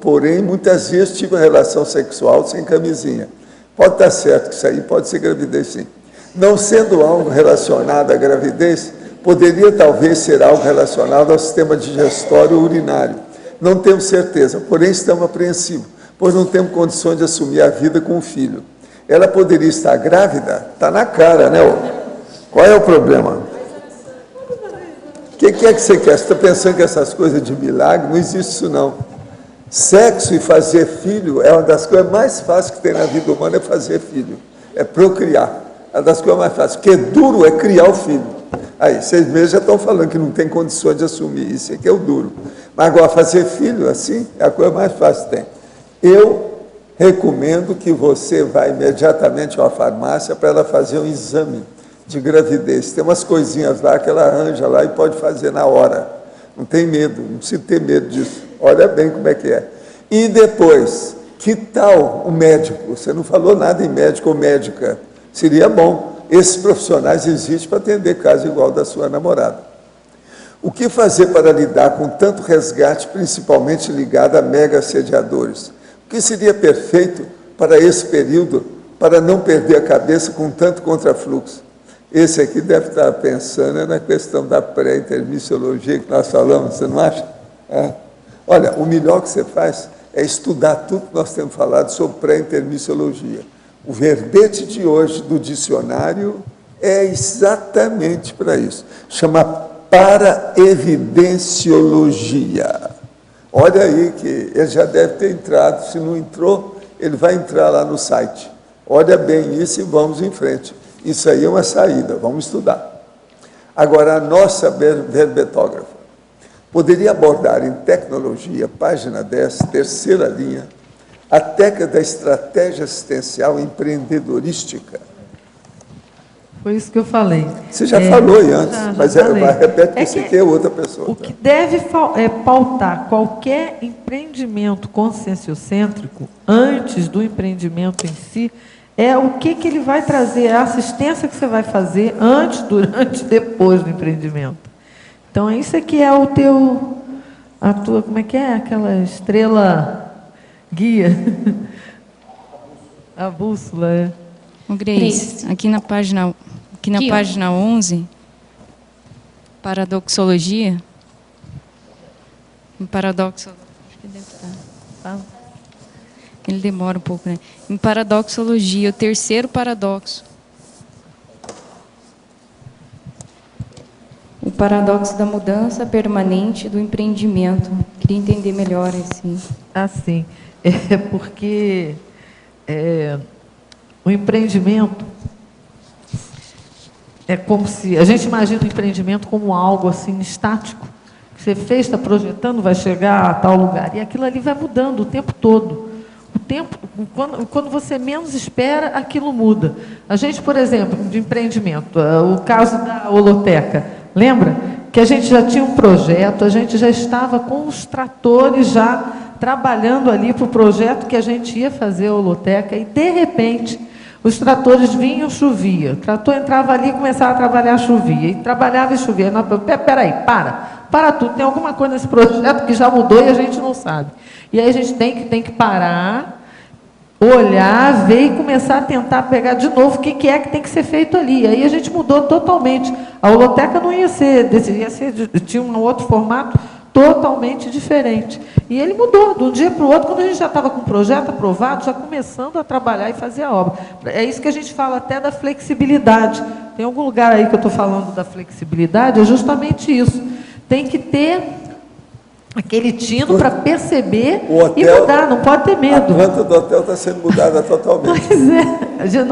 porém, muitas vezes tive uma relação sexual sem camisinha. Pode estar certo que isso aí pode ser gravidez, sim. Não sendo algo relacionado à gravidez, poderia talvez ser algo relacionado ao sistema digestório ou urinário. Não temos certeza, porém estamos apreensivos, pois não temos condições de assumir a vida com o filho. Ela poderia estar grávida? Está na cara, né? Qual é o problema? O que é que você quer? Você está pensando que essas coisas de milagre? Não existe isso, não. Sexo e fazer filho é uma das coisas mais fáceis que tem na vida humana, é fazer filho, é procriar. É uma das coisas mais fáceis. O que é duro é criar o filho. Aí, 6 meses já estão falando que não tem condições de assumir isso, aqui é o duro. Mas agora, fazer filho, assim, é a coisa mais fácil que tem. Eu recomendo que você vá imediatamente a uma farmácia para ela fazer um exame de gravidez. Tem umas coisinhas lá que ela arranja lá e pode fazer na hora. Não tem medo, não precisa ter medo disso. Olha bem como é que é. E depois, que tal o médico? Você não falou nada em médico ou médica. Seria bom. Esses profissionais existem para atender caso igual da sua namorada. O que fazer para lidar com tanto resgate, principalmente ligado a mega assediadores? O que seria perfeito para esse período, para não perder a cabeça com tanto contrafluxo? Esse aqui deve estar pensando na questão da pré-intermissiologia que nós falamos, você não acha? É. Olha, o melhor que você faz é estudar tudo que nós temos falado sobre pré-intermissiologia. O verbete de hoje do dicionário é exatamente para isso. Chama para-evidenciologia. Olha aí que ele já deve ter entrado. Se não entrou, ele vai entrar lá no site. Olha bem isso e vamos em frente. Isso aí é uma saída, vamos estudar. Agora, a nossa verbetógrafa poderia abordar em tecnologia, página 10, terceira linha, a técnica da estratégia assistencial empreendedorística. Foi isso que eu falei. Você já falou aí antes, mas falei. Repete que você quer outra pessoa. O que deve pautar qualquer empreendimento conscienciocêntrico, antes do empreendimento em si, é o que ele vai trazer, a assistência que você vai fazer antes, durante e depois do empreendimento. Então, isso aqui é a tua, como é que é? Aquela estrela guia. A bússola, é. O Grace, aqui na página 11, paradoxologia. Em paradoxo, acho que deve estar. Ele demora um pouco, né? Em paradoxologia, o terceiro paradoxo. O paradoxo da mudança permanente do empreendimento. Queria entender melhor esse. Assim, é porque o empreendimento é como se... A gente imagina o empreendimento como algo assim estático. Que você fez, está projetando, vai chegar a tal lugar. E aquilo ali vai mudando o tempo todo. O tempo, quando você menos espera, aquilo muda. A gente, por exemplo, de empreendimento, o caso da holoteca, lembra? Que a gente já tinha um projeto, a gente já estava com os tratores já trabalhando ali para o projeto que a gente ia fazer a holoteca, e, de repente, os tratores vinham, chovia. O trator entrava ali e começava a trabalhar, chovia. E trabalhava e chovia. Peraí, para tudo. Tem alguma coisa nesse projeto que já mudou e a gente não sabe. E aí a gente tem que parar, olhar, ver e começar a tentar pegar de novo o que é que tem que ser feito ali. Aí a gente mudou totalmente. A holoteca não ia ser, tinha um outro formato totalmente diferente. E ele mudou de um dia para o outro, quando a gente já estava com o projeto aprovado, já começando a trabalhar e fazer a obra. É isso que a gente fala até da flexibilidade. Tem algum lugar aí que eu estou falando da flexibilidade, é justamente isso. Tem que ter aquele tino para perceber e mudar, não pode ter medo. A planta do hotel está sendo mudada totalmente. Pois é.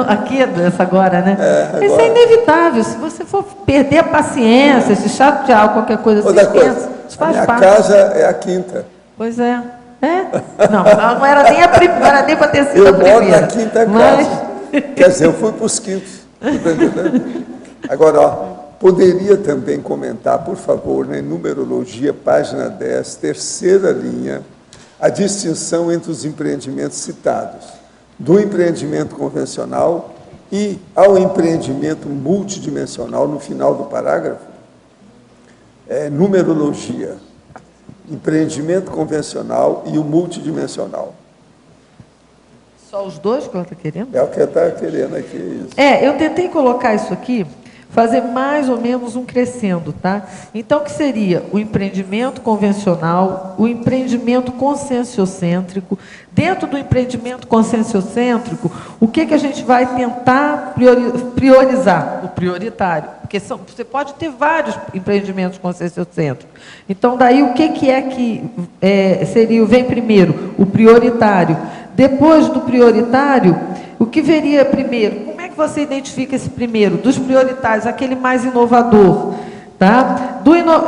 Aqui essa agora, né? Agora. Isso é inevitável. Se você for perder a paciência, se chatear, qualquer coisa assim, pensa, isso faz parte. Minha casa é a quinta. Pois é. Não era nem a primeira, não era nem para ter sido a primeira. Eu moro na quinta casa. Quer dizer, eu fui para os quintos. Agora, ó. Poderia também comentar, por favor, na numerologia, página 10, terceira linha, a distinção entre os empreendimentos citados, do empreendimento convencional e ao empreendimento multidimensional, no final do parágrafo. Numerologia, empreendimento convencional e o multidimensional. Só os dois que ela está querendo? É o que ela está querendo aqui, isso. Eu tentei colocar isso aqui, fazer mais ou menos um crescendo, tá? Então, o que seria o empreendimento convencional, o empreendimento conscienciocêntrico? Dentro do empreendimento conscienciocêntrico, o que a gente vai tentar priorizar? O prioritário. porque você pode ter vários empreendimentos conscienciocêntricos. Então, daí, o que vem primeiro? O prioritário. Depois do prioritário, o que veria primeiro? Como é que você identifica esse primeiro? Dos prioritários, aquele mais inovador. Tá?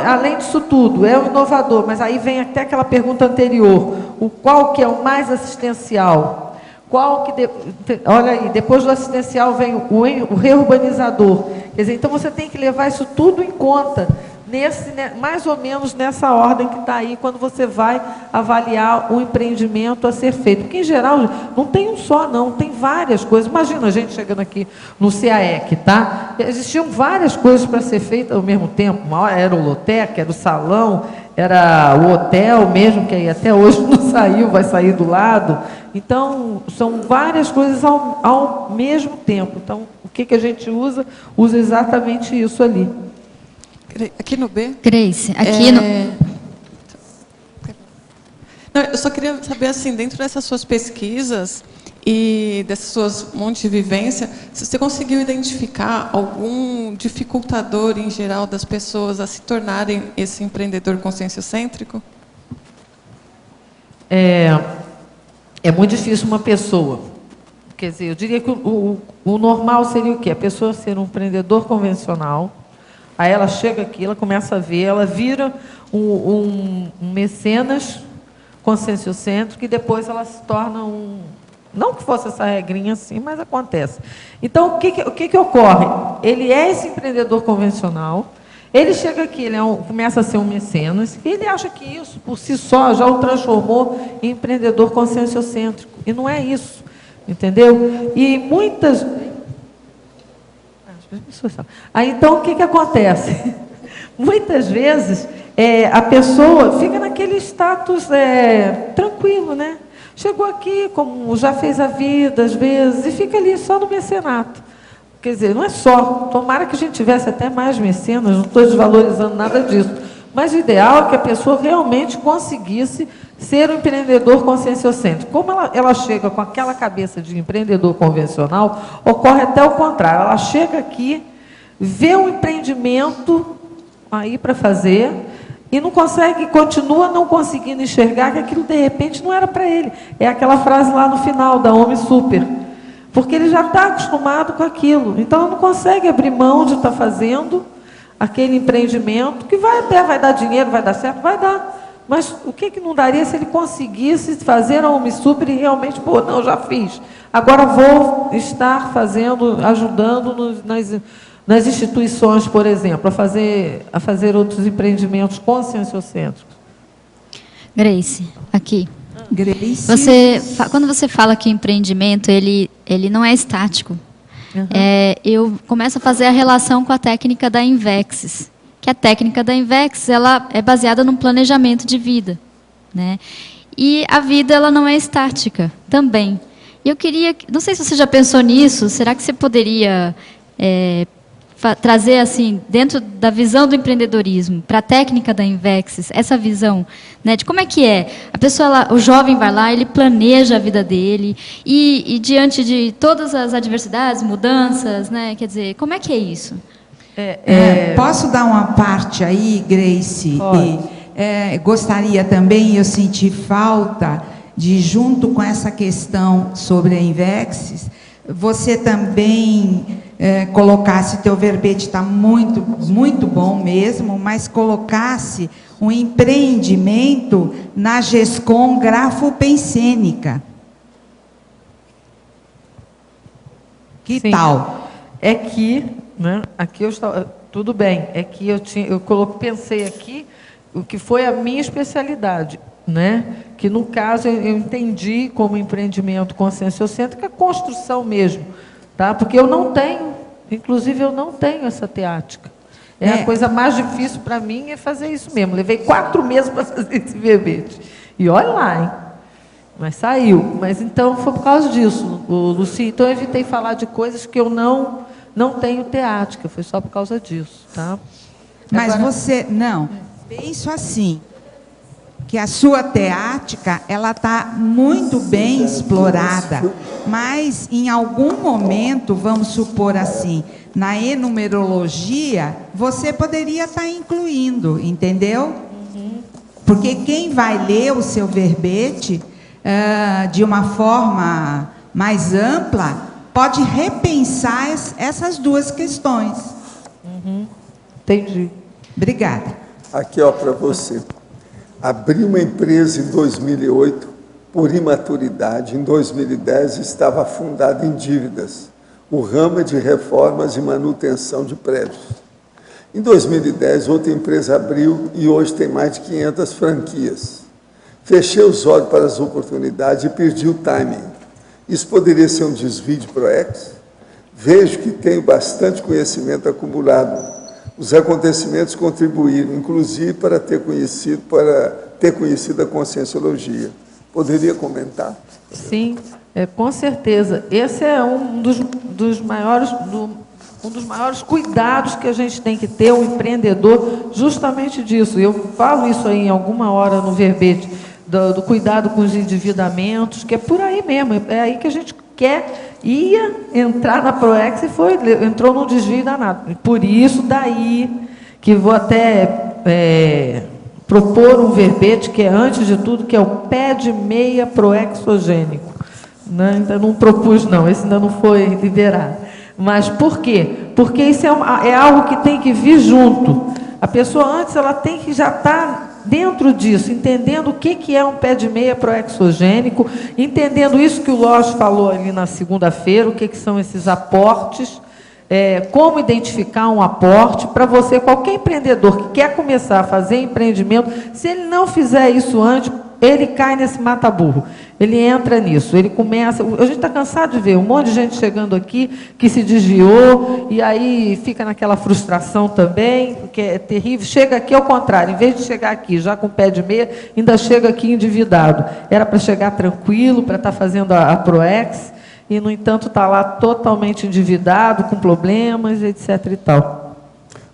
Além disso tudo, é o inovador, mas aí vem até aquela pergunta anterior, qual que é o mais assistencial? Olha aí, depois do assistencial vem o reurbanizador. Quer dizer, então você tem que levar isso tudo em conta, mais ou menos nessa ordem que está aí, quando você vai avaliar o empreendimento a ser feito. Porque, em geral, não tem um só, não, tem várias coisas. Imagina a gente chegando aqui no CAEC, tá? Existiam várias coisas para ser feitas ao mesmo tempo. Uma hora era o loteca, era o salão, era o hotel mesmo, que aí até hoje não saiu, vai sair do lado. Então, são várias coisas ao mesmo tempo. Então, o que a gente usa? Usa exatamente isso ali. Aqui no B? Grace, aqui Não, eu só queria saber, assim, dentro dessas suas pesquisas e dessas suas montes de vivência, se você conseguiu identificar algum dificultador, em geral, das pessoas a se tornarem esse empreendedor conscienciocêntrico? É muito difícil uma pessoa. Quer dizer, eu diria que o normal seria o quê? A pessoa ser um empreendedor convencional. Aí ela chega aqui, ela começa a ver, ela vira um mecenas conscienciocêntrico e depois ela se torna não que fosse essa regrinha assim, mas acontece. Então, o que ocorre? Ele é esse empreendedor convencional, ele chega aqui, começa a ser um mecenas, e ele acha que isso, por si só, já o transformou em empreendedor conscienciocêntrico. E não é isso, entendeu? E muitas... Aí, então, o que acontece? Muitas vezes, a pessoa fica naquele status tranquilo, né? Chegou aqui, como já fez a vida, às vezes, e fica ali só no mecenato. Quer dizer, não é só. Tomara que a gente tivesse até mais mecenas, não estou desvalorizando nada disso. Mas o ideal é que a pessoa realmente conseguisse ser um empreendedor conscienciocêntrico. Como ela chega com aquela cabeça de empreendedor convencional, ocorre até o contrário. Ela chega aqui, vê um empreendimento aí para fazer e não consegue, continua não conseguindo enxergar que aquilo, de repente, não era para ele. É aquela frase lá no final, da Homem Super. Porque ele já está acostumado com aquilo. Então, ela não consegue abrir mão de estar fazendo aquele empreendimento, que vai dar dinheiro, vai dar certo, vai dar. Mas o que não daria se ele conseguisse fazer a Homem Super e realmente, não, já fiz. Agora vou estar fazendo, ajudando nas instituições, por exemplo, a fazer outros empreendimentos conscienciocêntricos. Grace, aqui. Grace. Quando você fala que o empreendimento ele não é estático, eu começo a fazer a relação com a técnica da Invexis, que a técnica da Invexis ela é baseada num planejamento de vida, né? E a vida ela não é estática também. E eu queria, não sei se você já pensou nisso, será que você poderia trazer assim dentro da visão do empreendedorismo para a técnica da Invexis essa visão, né, de como é que a pessoa, o jovem vai lá, ele planeja a vida dele e diante de todas as adversidades, mudanças, né, quer dizer, como é que é isso? Posso dar uma parte aí, Grace? Gostaria também, eu senti falta de, junto com essa questão sobre a Invexis, você também colocasse, teu verbete está muito, muito bom mesmo, mas colocasse um empreendimento na GESCOM Grafopensênica. Que Sim. tal? É que, né, aqui eu estava, tudo bem, é que eu pensei aqui o que foi a minha especialidade, né? Que no caso eu entendi como empreendimento conscienciocêntrico a construção mesmo, tá? Porque eu não tenho, inclusive eu não tenho essa teática. A coisa mais difícil para mim é fazer isso mesmo. Levei 4 meses para fazer esse verbete. E olha lá, hein? Mas saiu. Mas então foi por causa disso, Luci. Então eu evitei falar de coisas que eu não tenho teática. Foi só por causa disso, tá? Mas agora, você, não, penso assim, que a sua teática ela está muito bem explorada, mas em algum momento, vamos supor assim, na enumerologia, você poderia estar incluindo, entendeu? Porque quem vai ler o seu verbete de uma forma mais ampla pode repensar essas duas questões. Entendi. Obrigada. Aqui, ó, para você. Abri uma empresa em 2008 por imaturidade. Em 2010 estava afundado em dívidas. O ramo é de reformas e manutenção de prédios. Em 2010, outra empresa abriu e hoje tem mais de 500 franquias. Fechei os olhos para as oportunidades e perdi o timing. Isso poderia ser um desvio de ProEx? Vejo que tenho bastante conhecimento acumulado. Os acontecimentos contribuíram, inclusive, para ter conhecido a Conscienciologia. Poderia comentar? Sim, com certeza. Esse é um dos maiores cuidados que a gente tem que ter, o empreendedor, justamente disso. Eu falo isso aí em alguma hora no verbete, do cuidado com os endividamentos, que é por aí mesmo, é aí que a gente ia entrar na ProEx e entrou num desvio danado. Por isso, daí, que vou até propor um verbete, que é, antes de tudo, que é o pé de meia proexogênico. Né? Ainda não propus, não, esse ainda não foi liberado. Mas por quê? Porque isso é algo que tem que vir junto. A pessoa, antes, ela tem que já estar dentro disso, entendendo o que é um pé de meia proexogênico, entendendo isso que o Lógio falou ali na segunda-feira, o que são esses aportes, como identificar um aporte, para você, qualquer empreendedor que quer começar a fazer empreendimento, se ele não fizer isso antes, ele cai nesse mata-burro, ele entra nisso, ele começa... A gente está cansado de ver um monte de gente chegando aqui que se desviou e aí fica naquela frustração também, porque é terrível. Chega aqui ao contrário, em vez de chegar aqui já com o pé de meia, ainda chega aqui endividado. Era para chegar tranquilo, para estar fazendo a ProEx, e, no entanto, está lá totalmente endividado, com problemas, etc. e tal.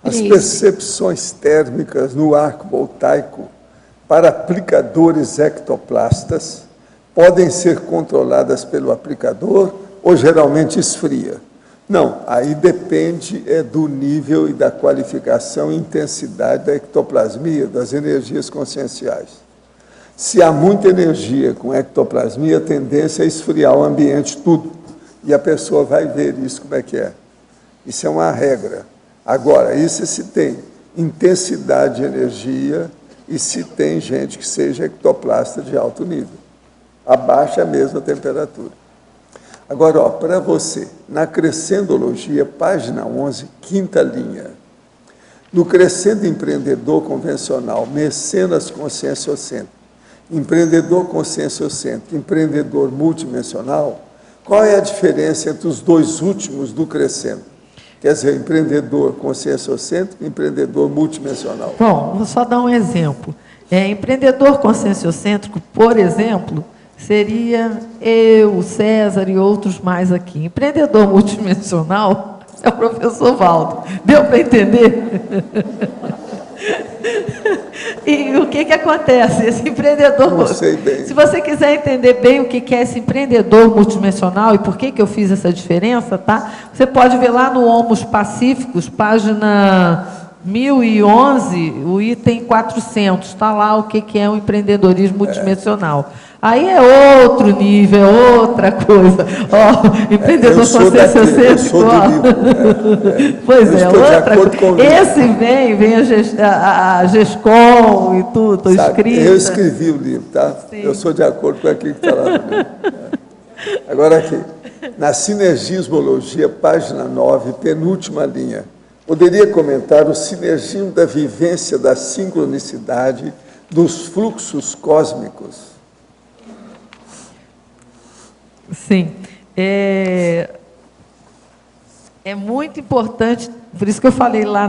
As percepções térmicas no arco voltaico para aplicadores ectoplastas podem ser controladas pelo aplicador ou geralmente esfria? Não, aí depende do nível e da qualificação e intensidade da ectoplasmia, das energias conscienciais. Se há muita energia com ectoplasmia, a tendência é esfriar o ambiente tudo, e a pessoa vai ver isso como é que é. Isso é uma regra. Agora, isso se tem intensidade de energia e se tem gente que seja ectoplasta de alto nível. Abaixa a mesma temperatura. Agora, para você, na Crescendologia, página 11, quinta linha. No Crescendo Empreendedor Convencional, Mecenas Conscienciocêntrico, Empreendedor Conscienciocêntrico, Empreendedor Multidimensional, qual é a diferença entre os dois últimos do Crescendo? Quer dizer, empreendedor conscienciocêntrico e empreendedor multidimensional. Bom, vou só dar um exemplo. Empreendedor conscienciocêntrico, por exemplo, seria eu, o César e outros mais aqui. Empreendedor multidimensional é o professor Valdo. Deu para entender? E o que acontece? Esse empreendedor... Não sei bem. Se você quiser entender bem o que é esse empreendedor multidimensional e por que eu fiz essa diferença, tá? Você pode ver lá no Homos Pacíficos, página 1011, o item 400, está lá o que é o empreendedorismo multidimensional. Aí é outro nível, é outra coisa. Ó, empreendedor conscienciocêntrico, Pois é, outra coisa. Esse vem a GESCOM e tudo, escrito. Eu escrevi o livro, tá? Sim. Eu sou de acordo com aquilo que está lá no livro. Agora aqui, na Sinergismologia, página 9, penúltima linha. Poderia comentar o sinergismo da vivência da sincronicidade dos fluxos cósmicos? Sim. É muito importante, por isso que eu falei lá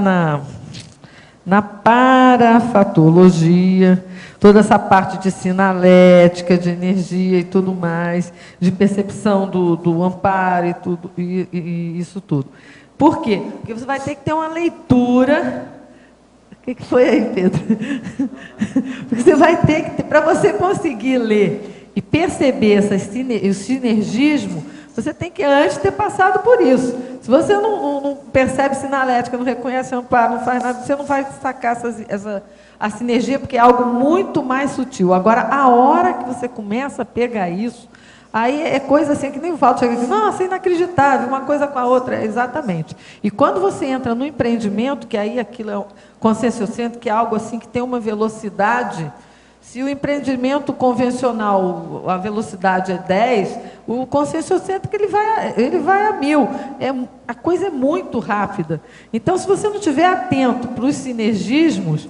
na parafatologia, toda essa parte de sinalética, de energia e tudo mais, de percepção do amparo e tudo, e isso tudo. Por quê? Porque você vai ter que ter uma leitura O que foi aí, Pedro? Porque você vai ter que, para você conseguir ler e perceber o sinergismo, você tem que antes ter passado por isso. Se você não percebe sinalética, não reconhece amparo, não faz nada, você não vai sacar a sinergia, porque é algo muito mais sutil. Agora, a hora que você começa a pegar isso, aí é coisa assim, que nem o Valdo chega aqui, nossa, é inacreditável, uma coisa com a outra, exatamente. E quando você entra no empreendimento, que aí aquilo é conscienciocêntrico, que é algo assim que tem uma velocidade. Se o empreendimento convencional, a velocidade é 10, o conscienciocêntrico ele vai a 1000. A coisa é muito rápida. Então, se você não estiver atento para os sinergismos,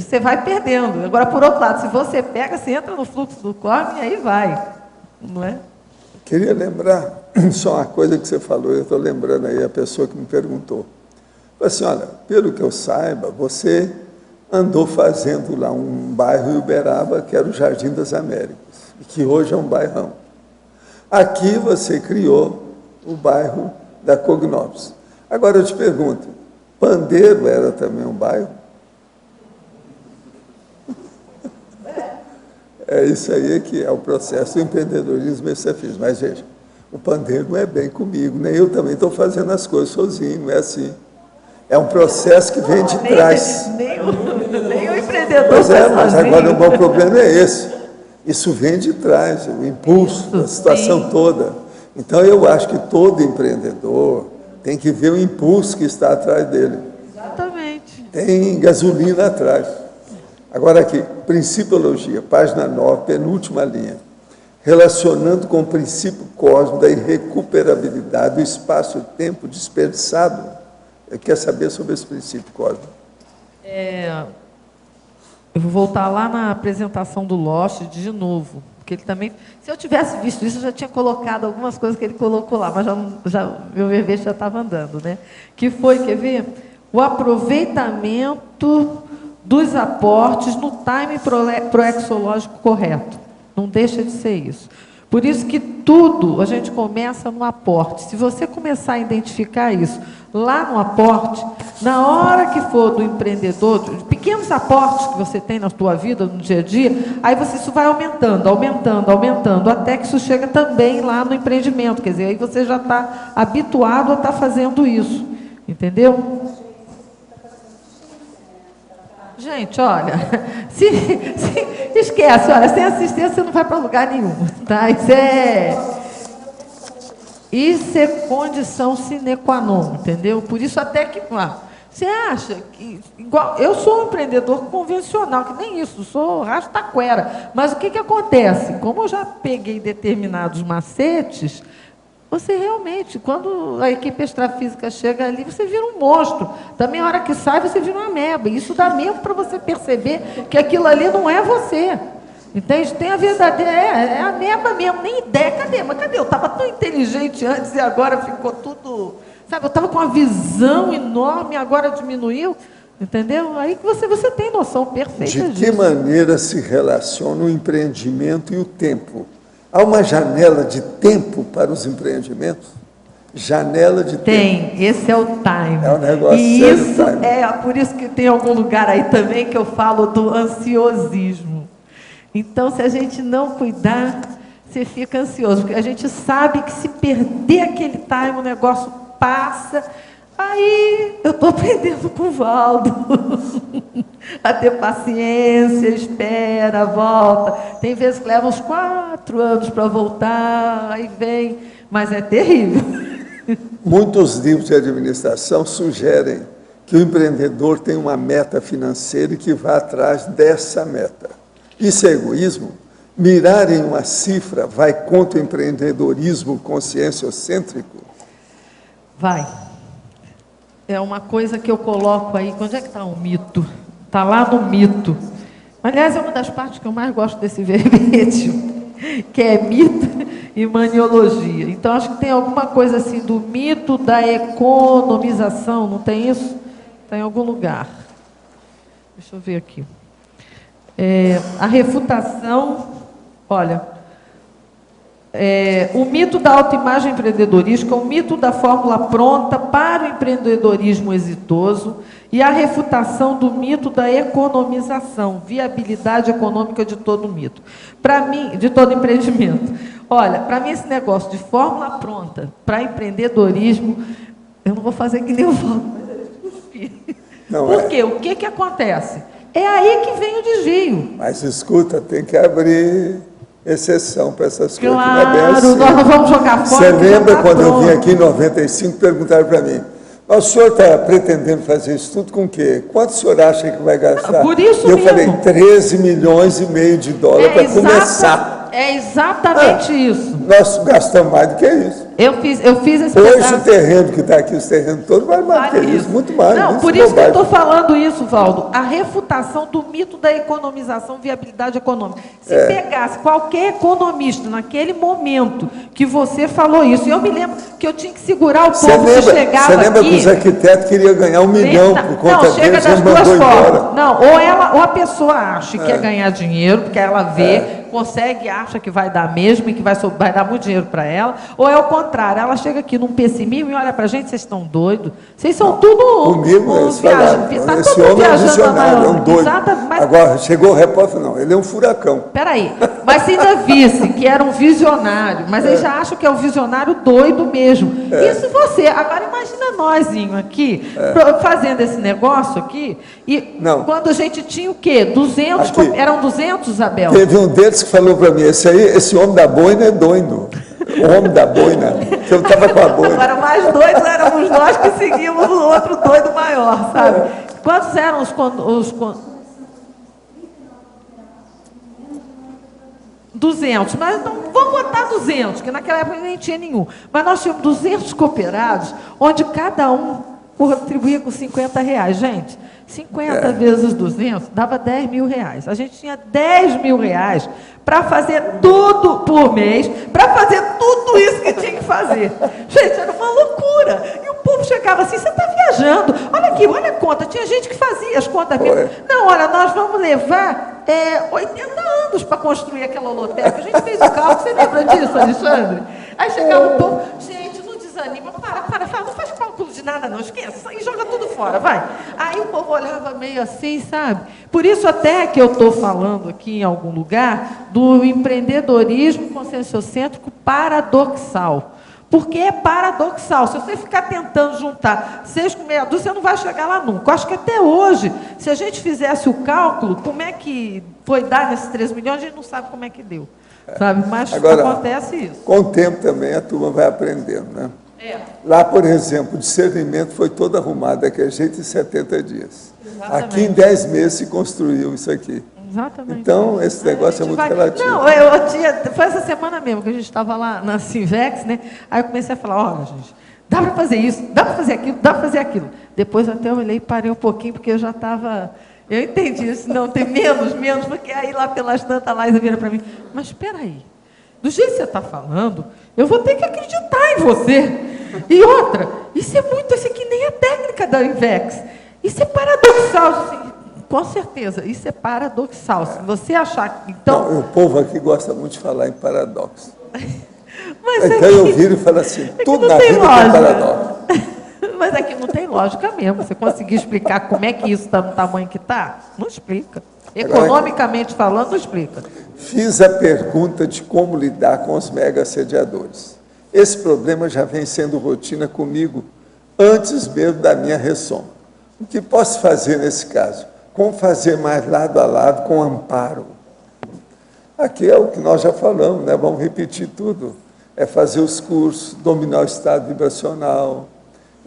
você vai perdendo. Agora, por outro lado, se você pega, você entra no fluxo do Cosme e aí vai. Não é? Queria lembrar só uma coisa que você falou, eu estou lembrando aí a pessoa que me perguntou. Falei assim, olha, pelo que eu saiba, você andou fazendo lá um bairro em Uberaba, que era o Jardim das Américas, e que hoje é um bairrão. Aqui você criou o bairro da Cognópolis. Agora eu te pergunto, Pandeiro era também um bairro? É isso aí que é o processo do empreendedorismo e você fez. Mas, veja, o Pandeiro não é bem comigo, nem eu também estou fazendo as coisas sozinho, não é assim. É um processo que vem de trás. Nem o empreendedor. Pois é, mas agora o meu problema é esse. Isso vem de trás, o impulso, a situação toda. Então, eu acho que todo empreendedor tem que ver o impulso que está atrás dele. Exatamente. Tem gasolina atrás. Agora aqui, Principiologia, página 9, penúltima linha. Relacionando com o princípio cósmico da irrecuperabilidade do espaço-tempo desperdiçado. Eu quero saber sobre esse princípio cósmico. Eu vou voltar lá na apresentação do Lost de novo, porque ele também, se eu tivesse visto isso, eu já tinha colocado algumas coisas que ele colocou lá, mas meu verbete já estava andando, né? Que foi, quer ver? O aproveitamento dos aportes no time proexológico correto. Não deixa de ser isso. Por isso que tudo a gente começa no aporte. Se você começar a identificar isso lá no aporte, na hora que for do empreendedor, pequenos aportes que você tem na sua vida, no dia a dia, aí isso vai aumentando, até que isso chega também lá no empreendimento. Quer dizer, aí você já está habituado a estar fazendo isso. Entendeu? Gente, olha, esquece, olha, sem assistência você não vai para lugar nenhum, tá? Isso é condição sine qua non, entendeu? Por isso até que, você acha que, igual, eu sou um empreendedor convencional, que nem isso, sou rastaquera, mas o que acontece? Como eu já peguei determinados macetes, você realmente, quando a equipe extrafísica chega ali, você vira um monstro. Também, a hora que sai, você vira uma ameba. Isso dá mesmo para você perceber que aquilo ali não é você. Entende? Tem a verdadeira... É a ameba mesmo, nem ideia. Cadê? Mas cadê? Eu estava tão inteligente antes e agora ficou tudo... Sabe, eu estava com uma visão enorme e agora diminuiu. Entendeu? Aí que você tem noção perfeita disso. De que maneira se relaciona o empreendimento e o tempo? Há uma janela de tempo para os empreendimentos? Janela de tempo. Tem, esse é o time. É um negócio e sério, isso time. Por isso que tem algum lugar aí também que eu falo do ansiosismo. Então, se a gente não cuidar, você fica ansioso, porque a gente sabe que se perder aquele time, o negócio passa. Aí eu estou aprendendo com o Valdo a ter paciência, espera, volta. Tem vezes que leva uns 4 anos para voltar, aí vem, mas é terrível. Muitos livros de administração sugerem que o empreendedor tem uma meta financeira e que vá atrás dessa meta. Isso é egoísmo? Mirar em uma cifra vai contra o empreendedorismo conscienciocêntrico? Vai. É uma coisa que eu coloco aí. Onde é que está o mito? Está lá no mito. Aliás, é uma das partes que eu mais gosto desse verbete, que é mito e maniologia. Então, acho que tem alguma coisa assim do mito da economização, não tem isso? Está em algum lugar. Deixa eu ver aqui. A refutação, olha, o mito da autoimagem empreendedorística, o mito da fórmula pronta para o empreendedorismo exitoso e a refutação do mito da economização, viabilidade econômica de todo mito. Para mim, de todo empreendimento. Olha, para mim esse negócio de fórmula pronta para empreendedorismo, eu não vou fazer que nem o Valdo, mas eu cuspir. Por quê? O que acontece? É aí que vem o desvio. Mas escuta, tem que abrir exceção para essas coisas. Claro, nós não vamos jogar fora. Você lembra quando eu vim aqui em 95, perguntaram para mim, mas o senhor está pretendendo fazer isso tudo com o quê? Quanto o senhor acha que vai gastar? Por isso e eu mesmo. falei, 13 milhões e meio de dólares para começar. É exatamente isso. Nós gastamos mais do que isso. Eu fiz esse Hoje pedaço. o terreno que está aqui, os terrenos todos, vale mais do que isso, muito mais. Não, por isso que eu estou falando isso, Valdo. A refutação do mito da economização, viabilidade econômica. Se pegasse qualquer economista naquele momento que você falou isso, e eu me lembro que eu tinha que segurar o povo que chegava aqui. Você lembra que os arquitetos queriam ganhar 1 milhão por conta não, chega deles, das e duas mandou formas. embora. Não, ou a pessoa acha que quer ganhar dinheiro, porque ela vê, consegue, acha que vai dar mesmo e que vai dar muito dinheiro para ela, ou é o contrário, ela chega aqui num pessimismo e olha para a gente, vocês estão doidos, vocês são tudo Comigo, viajantes. tá esse homem é visionário, é um doido. Agora, chegou o repórter, não, ele é um furacão. Peraí, mas se ainda visse que era um visionário, mas eles já acham que é um visionário doido mesmo. Isso você, agora imagina nósinho aqui, fazendo esse negócio aqui, e quando a gente tinha o quê? 200, eram 200, Isabel? Teve um deles que falou para mim, esse homem da boina é doido. O homem da boina, eu estava com a boina. Agora, mais doidos éramos nós que seguimos o outro doido maior, sabe? Quantos eram os 200, mas não, vamos botar 200, que naquela época nem tinha nenhum. Mas nós tínhamos 200 cooperados, onde cada um contribuía com R$50. Gente, 50 vezes 200 dava R$10.000. A gente tinha R$10.000 para fazer tudo por mês, para fazer tudo isso que tinha que fazer. Gente, era uma loucura. E o povo chegava assim, você está viajando, olha aqui, olha a conta. Tinha gente que fazia as contas mesmo. Não, olha, nós vamos levar 80 anos para construir aquela holoteca. A gente fez o cálculo, você lembra disso, Alexandre? Aí chegava o povo, gente, não desanima, para, não faz cálculo de nada não, esqueça, e joga tudo fora, vai. Aí o povo olhava meio assim, sabe? Por isso até que eu estou falando aqui em algum lugar do empreendedorismo conscienciocêntrico paradoxal. Porque é paradoxal. Se você ficar tentando juntar 6 com meia dúzia, você não vai chegar lá nunca. Eu acho que até hoje, se a gente fizesse o cálculo, como é que foi dar nesses 3 milhões, a gente não sabe como é que deu. Sabe? Mas agora, acontece isso. Com o tempo também a turma vai aprendendo, né? Lá, por exemplo, o discernimento foi todo arrumado daquele jeito em 70 dias. Exatamente. Aqui em 10 meses se construiu isso aqui. Exatamente. Então, esse negócio é muito relativo. Não, foi essa semana mesmo que a gente estava lá na Sinvex, né? Aí eu comecei a falar, olha, gente, dá para fazer isso, dá para fazer aquilo, dá para fazer aquilo. Depois até eu olhei e parei um pouquinho, porque eu já estava... Eu entendi isso, não, tem menos, porque aí lá pelas tantas, a Laísa vira para mim, mas espera aí, do jeito que você está falando, eu vou ter que acreditar em você. E outra, isso é que nem a técnica da INVEX. Isso é paradoxal, assim, com certeza, isso é paradoxal. Se você achar que... Então... Não, o povo aqui gosta muito de falar em paradoxo. Mas então eu viro e falo assim, tudo na vida tem paradoxo. Mas aqui não tem lógica mesmo. Você conseguir explicar como é que isso está no tamanho que está? Não explica. Economicamente falando, não explica. Fiz a pergunta de como lidar com os mega assediadores. Esse problema já vem sendo rotina comigo antes mesmo da minha ressoma. O que posso fazer nesse caso? Como fazer mais lado a lado com amparo? Aqui é o que nós já falamos, né? Vamos repetir tudo. É fazer os cursos, dominar o estado vibracional,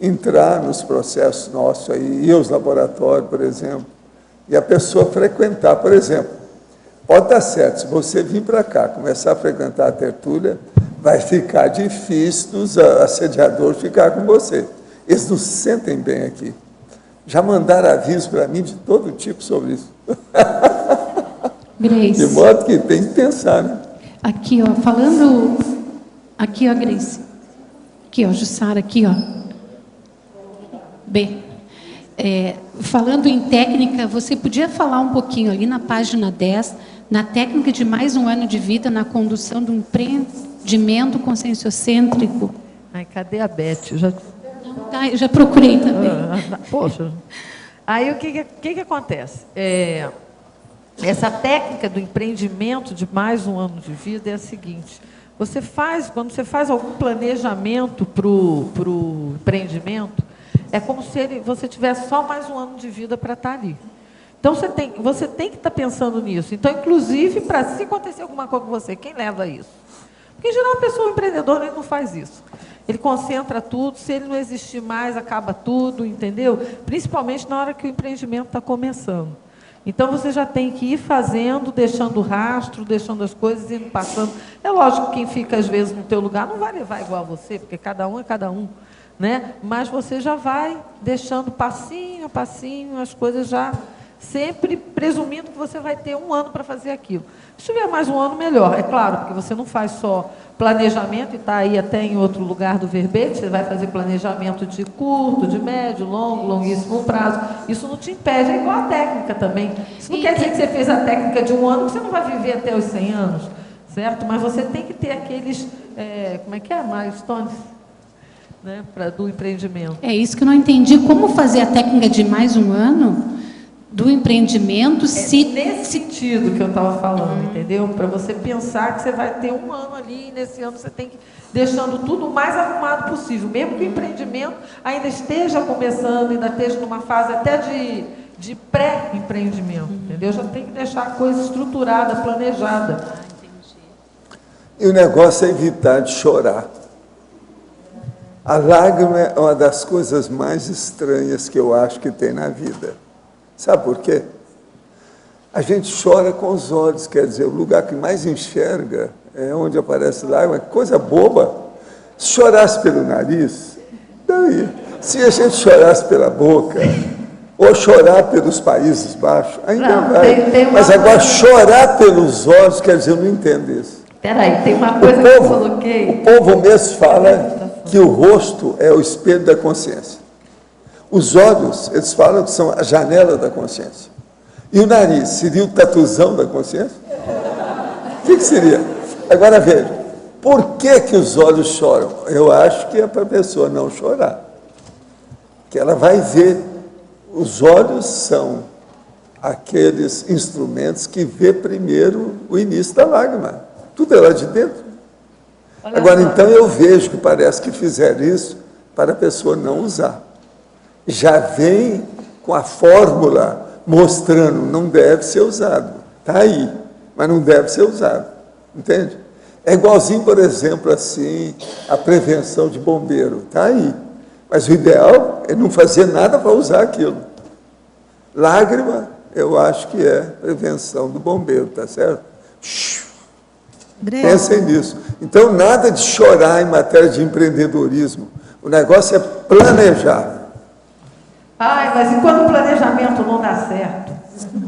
entrar nos processos nossos aí, ir aos laboratórios, por exemplo, e a pessoa frequentar, por exemplo. Pode dar certo, se você vir para cá, começar a frequentar a tertúlia, vai ficar difícil dos assediadores ficar com você. Eles não se sentem bem aqui. Já mandaram aviso para mim de todo tipo sobre isso. Grace. De modo que tem que pensar, né? Aqui, ó, falando... Aqui, ó, Grace. Aqui, ó, Jussara, aqui, ó. B. Falando em técnica, você podia falar um pouquinho ali na página 10, na técnica de mais um ano de vida na condução do empreendimento conscienciocêntrico. Ai, cadê a Beth? Já... Tá, eu já procurei também. Poxa. Aí o que acontece? Essa técnica do empreendimento de mais um ano de vida é a seguinte: quando você faz algum planejamento para o empreendimento, é como se você tivesse só mais um ano de vida para estar ali. Então, você tem que estar pensando nisso. Então, inclusive, para se acontecer alguma coisa com você, quem leva isso? Porque, em geral, a pessoa, o empreendedor, ele não faz isso. Ele concentra tudo, se ele não existir mais, acaba tudo, entendeu? Principalmente na hora que o empreendimento está começando. Então, você já tem que ir fazendo, deixando rastro, deixando as coisas, indo passando. É lógico que quem fica, às vezes, no teu lugar não vai levar igual a você, porque cada um é cada um, né? Mas você já vai deixando passinho a passinho, as coisas já... sempre presumindo que você vai ter um ano para fazer aquilo. Se tiver mais um ano, melhor. É claro, porque você não faz só planejamento e está aí até em outro lugar do verbete, você vai fazer planejamento de curto, de médio, longo, longuíssimo prazo. Isso não te impede, é igual a técnica também. Isso não quer dizer que você fez a técnica de um ano, que você não vai viver até os 100 anos, certo? Mas você tem que ter aqueles, como é que é? Milestones, né, do empreendimento. É isso que eu não entendi. Como fazer a técnica de mais um ano do empreendimento nesse sentido que eu estava falando, entendeu? Para você pensar que você vai ter um ano ali, e nesse ano você tem que ir deixando tudo o mais arrumado possível, mesmo que o empreendimento ainda esteja começando, ainda esteja numa fase até de pré-empreendimento, entendeu? Já tem que deixar a coisa estruturada, planejada. E o negócio é evitar de chorar. A lágrima é uma das coisas mais estranhas que eu acho que tem na vida. Sabe por quê? A gente chora com os olhos, quer dizer, o lugar que mais enxerga é onde aparece lágrima, coisa boba. Se chorasse pelo nariz, daí. Se a gente chorasse pela boca, ou chorar pelos Países Baixos, ainda não, vai. Mas agora, chorar pelos olhos, quer dizer, eu não entendo isso. Peraí, tem uma coisa que eu coloquei. O povo mesmo fala que o rosto é o espelho da consciência. Os olhos, eles falam que são a janela da consciência. E o nariz, seria o tatuzão da consciência? O que seria? Agora veja, por que os olhos choram? Eu acho que é para a pessoa não chorar. Que ela vai ver. Os olhos são aqueles instrumentos que vê primeiro o início da lágrima. Tudo é lá de dentro. Agora, então, eu vejo que parece que fizeram isso para a pessoa não usar. Já vem com a fórmula mostrando, não deve ser usado. Está aí, mas não deve ser usado. Entende? É igualzinho, por exemplo, assim, a prevenção de bombeiro. Está aí. Mas o ideal é não fazer nada para usar aquilo. Lágrima, eu acho que é prevenção do bombeiro, tá certo? Pensem nisso. Então, nada de chorar em matéria de empreendedorismo. O negócio é planejar. Ai, mas e quando o planejamento não dá certo?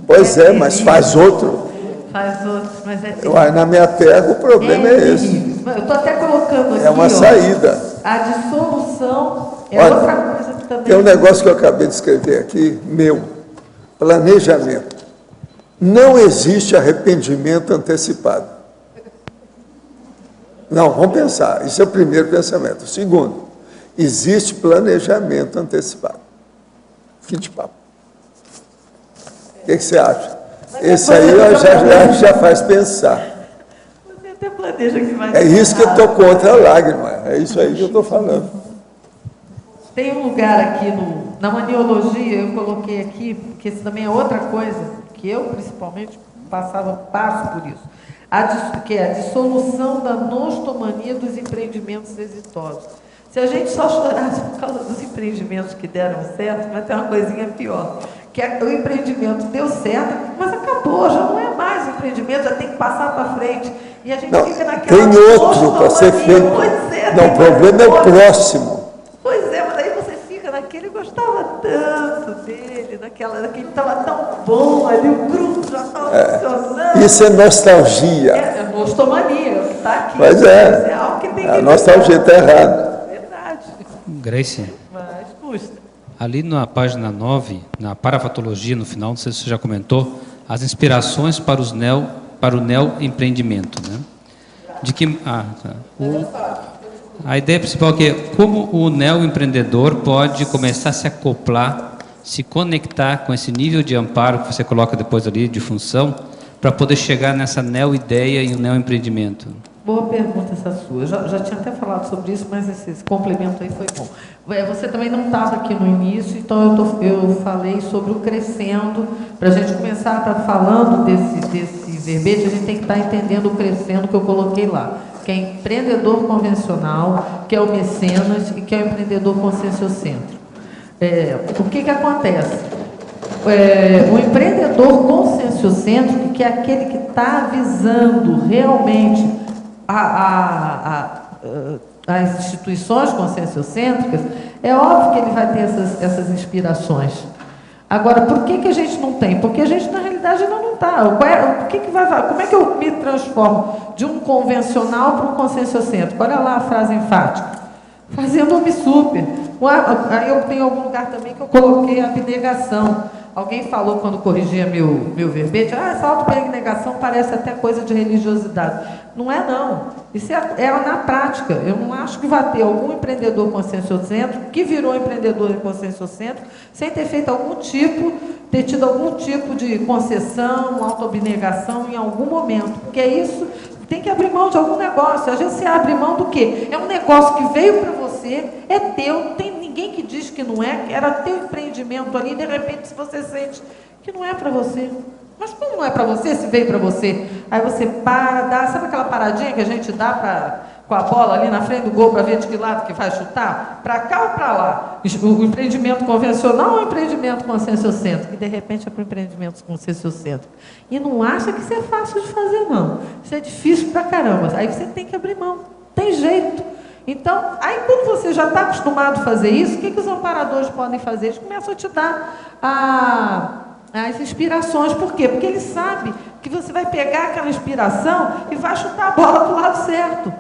Pois é, mas faz outro. Faz outro, mas é terrível. Na minha terra o problema é esse. Eu estou até colocando aqui, é uma saída. A dissolução é Olha, outra coisa que também... Tem um negócio que eu acabei de escrever aqui, meu. Planejamento. Não existe arrependimento antecipado. Não, vamos pensar. Isso é o primeiro pensamento. O segundo, existe planejamento antecipado. Fim de papo. O que você acha? Esse aí já faz pensar. Você até planeja que vai... É isso que eu estou contra a lágrima. É isso aí que eu estou falando. Tem um lugar aqui na maniologia, eu coloquei aqui, porque isso também é outra coisa, que eu, principalmente, passo por isso. Que é a dissolução da nostomania dos empreendimentos exitosos. Se a gente só chorasse por causa dos empreendimentos que deram certo, vai ter uma coisinha pior. Que o empreendimento deu certo, mas acabou, já não é mais empreendimento, já tem que passar para frente. E a gente fica naquela... Tem outro para ser feito. Não, o problema é o próximo. Pois é, mas aí você fica naquele, gostava tanto dele, naquele estava tão bom ali, o grupo já estava funcionando. Isso é nostalgia. É nostomania, o que está aqui. Pois é. Algo que tem que a nostalgia está errada. Grace, mas custa. Ali na página 9, na parafatologia, no final, não sei se você já comentou, as inspirações para o neoempreendimento, né? de que... A ideia principal é que como o neoempreendedor pode começar a se acoplar, se conectar com esse nível de amparo que você coloca depois ali, de função, para poder chegar nessa neo-ideia e o neo-empreendimento. Boa pergunta essa sua. Já tinha até falado sobre isso, mas esse complemento aí foi bom. Você também não estava aqui no início, então eu falei sobre o crescendo. Para a gente começar a estar falando desse verbete, a gente tem que estar entendendo o crescendo que eu coloquei lá, que é empreendedor convencional, que é o mecenas e que é o empreendedor conscienciocêntrico. O que acontece? O empreendedor conscienciocêntrico, que é aquele que está visando realmente as instituições conscienciocêntricas, é óbvio que ele vai ter essas inspirações. Agora, por que a gente não tem? Porque a gente, na realidade, ainda não está. Como é que eu me transformo de um convencional para um conscienciocêntrico? Olha lá a frase enfática. Fazendo-me super. Aí eu tenho algum lugar também que eu coloquei abnegação. Alguém falou quando corrigia meu verbete, essa autoabnegação parece até coisa de religiosidade. Não é, não. Isso é na prática. Eu não acho que vai ter algum empreendedor conscienciocêntrico que virou empreendedor conscienciocêntrico sem ter feito ter tido algum tipo de concessão, autoabnegação em algum momento. Porque isso tem que abrir mão de algum negócio. Às vezes você abre mão do quê? É um negócio que veio para você, é teu, não tem ninguém que diz que não é, era teu empreendimento ali, e de repente se você sente que não é para você. Mas como não é para você, se veio para você? Aí você para, sabe aquela paradinha que a gente dá com a bola ali na frente do gol para ver de que lado que vai chutar? Para cá ou para lá? O empreendimento convencional ou o empreendimento conscienciocêntrico? E de repente é para o empreendimento conscienciocêntrico. E não acha que isso é fácil de fazer, não. Isso é difícil pra caramba. Aí você tem que abrir mão. Tem jeito. Então, aí quando você já está acostumado a fazer isso, o que os amparadores podem fazer? Eles começam a te dar as inspirações. Por quê? Porque ele sabe que você vai pegar aquela inspiração e vai chutar a bola para o lado certo.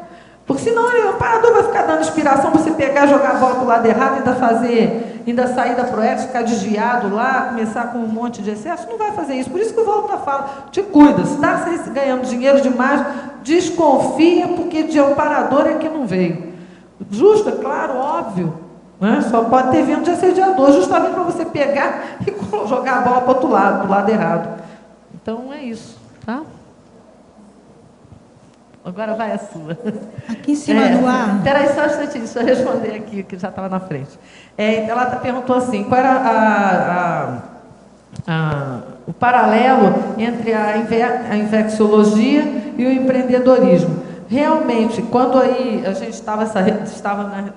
Porque senão o amparador vai ficar dando inspiração para você pegar, jogar a bola para o lado errado, ainda sair da proex, ficar desviado lá, começar com um monte de excesso. Não vai fazer isso. Por isso que o Volta fala, te cuida. Se está ganhando dinheiro demais, desconfia, porque de amparador é que não veio. Justo, é claro, óbvio. Né? Só pode ter vindo de assediador, justamente para você pegar e jogar a bola para o outro lado, do lado errado. Então, é isso, tá? Agora vai a sua. Aqui em cima do ar. Espera aí só um instantinho, deixa eu responder aqui, que já estava na frente. Ela perguntou assim, qual era o paralelo entre a infecciologia e o empreendedorismo. Realmente, quando aí a gente estava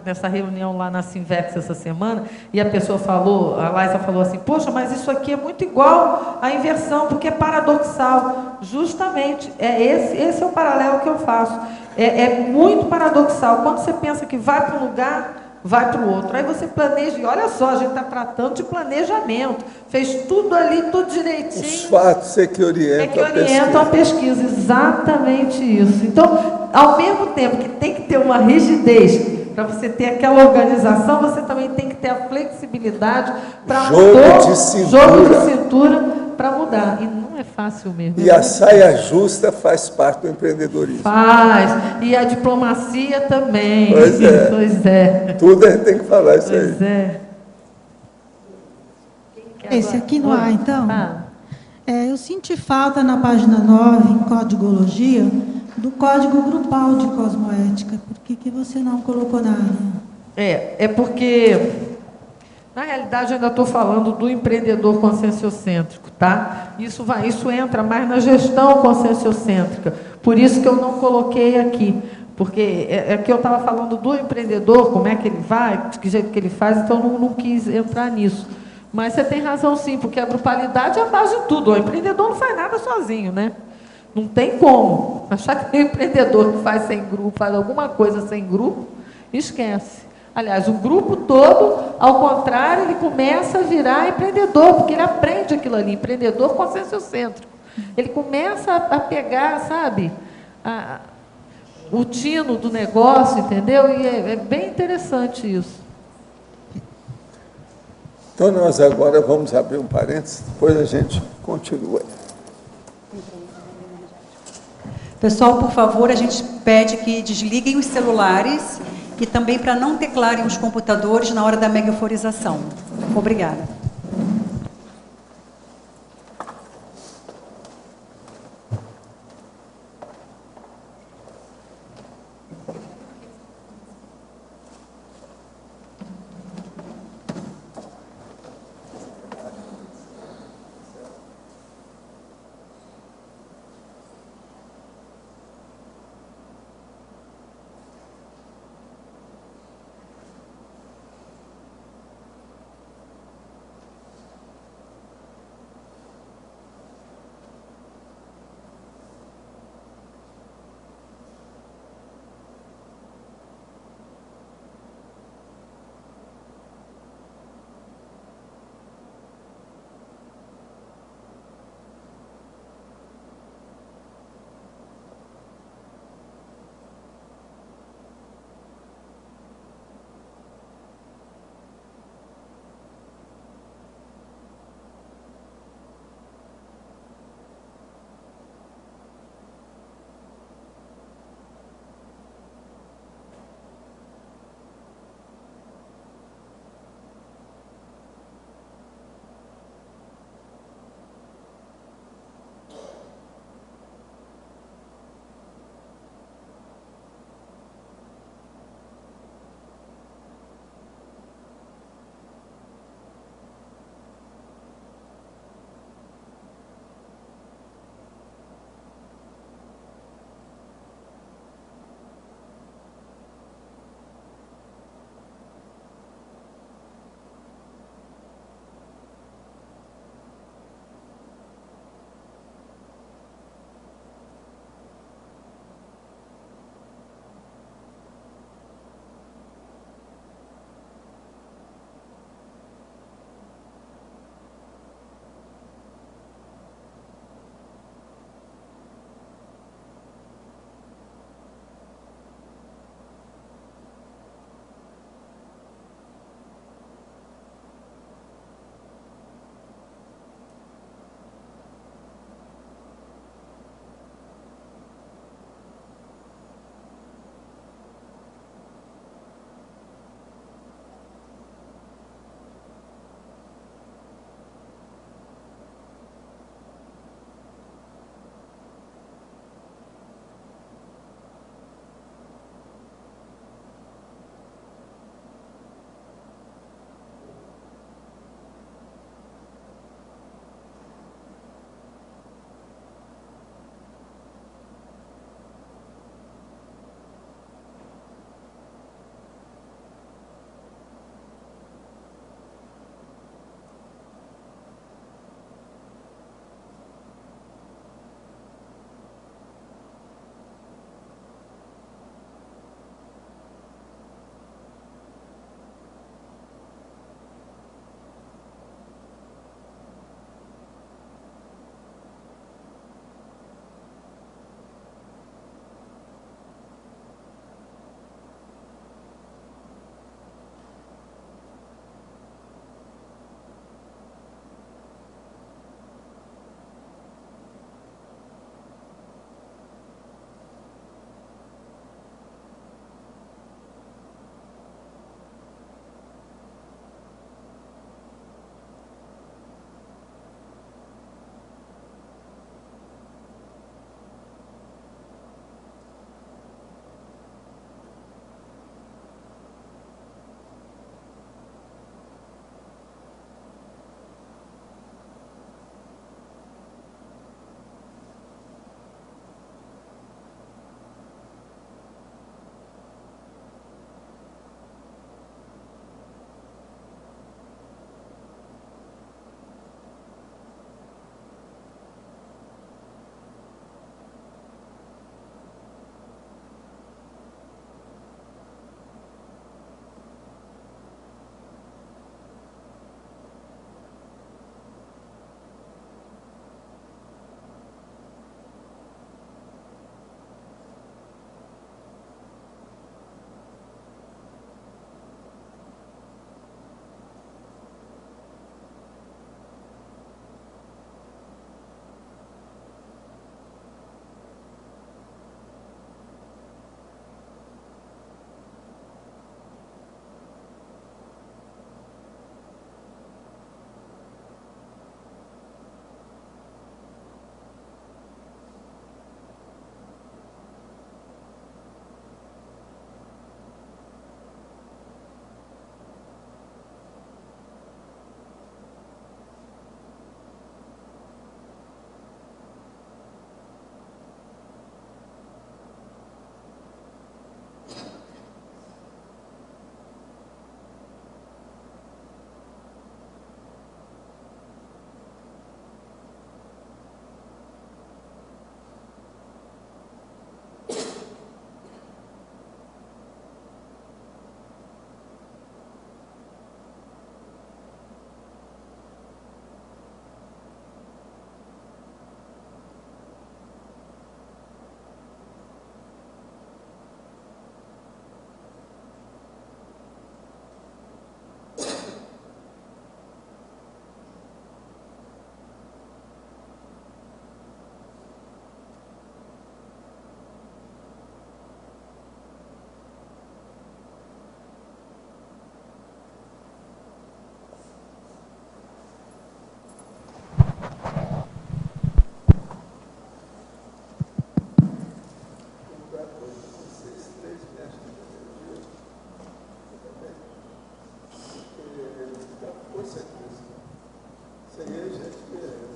nessa reunião lá na Sinvex essa semana, e a pessoa falou, a Laisa falou assim, poxa, mas isso aqui é muito igual à inversão, porque é paradoxal. Justamente, esse é o paralelo que eu faço. É muito paradoxal. Quando você pensa que vai para um lugar, vai para o outro. Aí você planeja, e olha só, a gente está tratando de planejamento. Fez tudo ali, tudo direitinho. Os fatos é que orientam a pesquisa. Exatamente isso. Então, ao mesmo tempo que tem que ter uma rigidez para você ter aquela organização, você também tem que ter a flexibilidade para mudar. Jogo de cintura para mudar. E não é fácil mesmo. E a saia justa faz parte do empreendedorismo. Faz. E a diplomacia também. Pois é. Pois é. Tudo a gente tem que falar isso aí. Pois é. Esse aqui no ar, então. Eu senti falta na página 9, em Códigologia, do Código Grupal de Cosmoética. Por que você não colocou nada? É porque, na realidade, eu ainda estou falando do empreendedor conscienciocêntrico, tá? Isso entra mais na gestão conscienciocêntrica. Por isso que eu não coloquei aqui. Porque que eu estava falando do empreendedor, como é que ele vai, de que jeito que ele faz, então eu não quis entrar nisso. Mas você tem razão sim, porque a grupalidade é a base de tudo. O empreendedor não faz nada sozinho, né? Não tem como. Achar que tem um empreendedor que faz sem grupo, faz alguma coisa sem grupo, esquece. Aliás, o grupo todo, ao contrário, ele começa a virar empreendedor, porque ele aprende aquilo ali, empreendedor conscienciocêntrico. Ele começa a pegar, sabe, o tino do negócio, entendeu? E é bem interessante isso. Então, nós agora vamos abrir um parênteses, depois a gente continua. Pessoal, por favor, a gente pede que desliguem os celulares e também para não teclarem os computadores na hora da megaforização. Obrigada.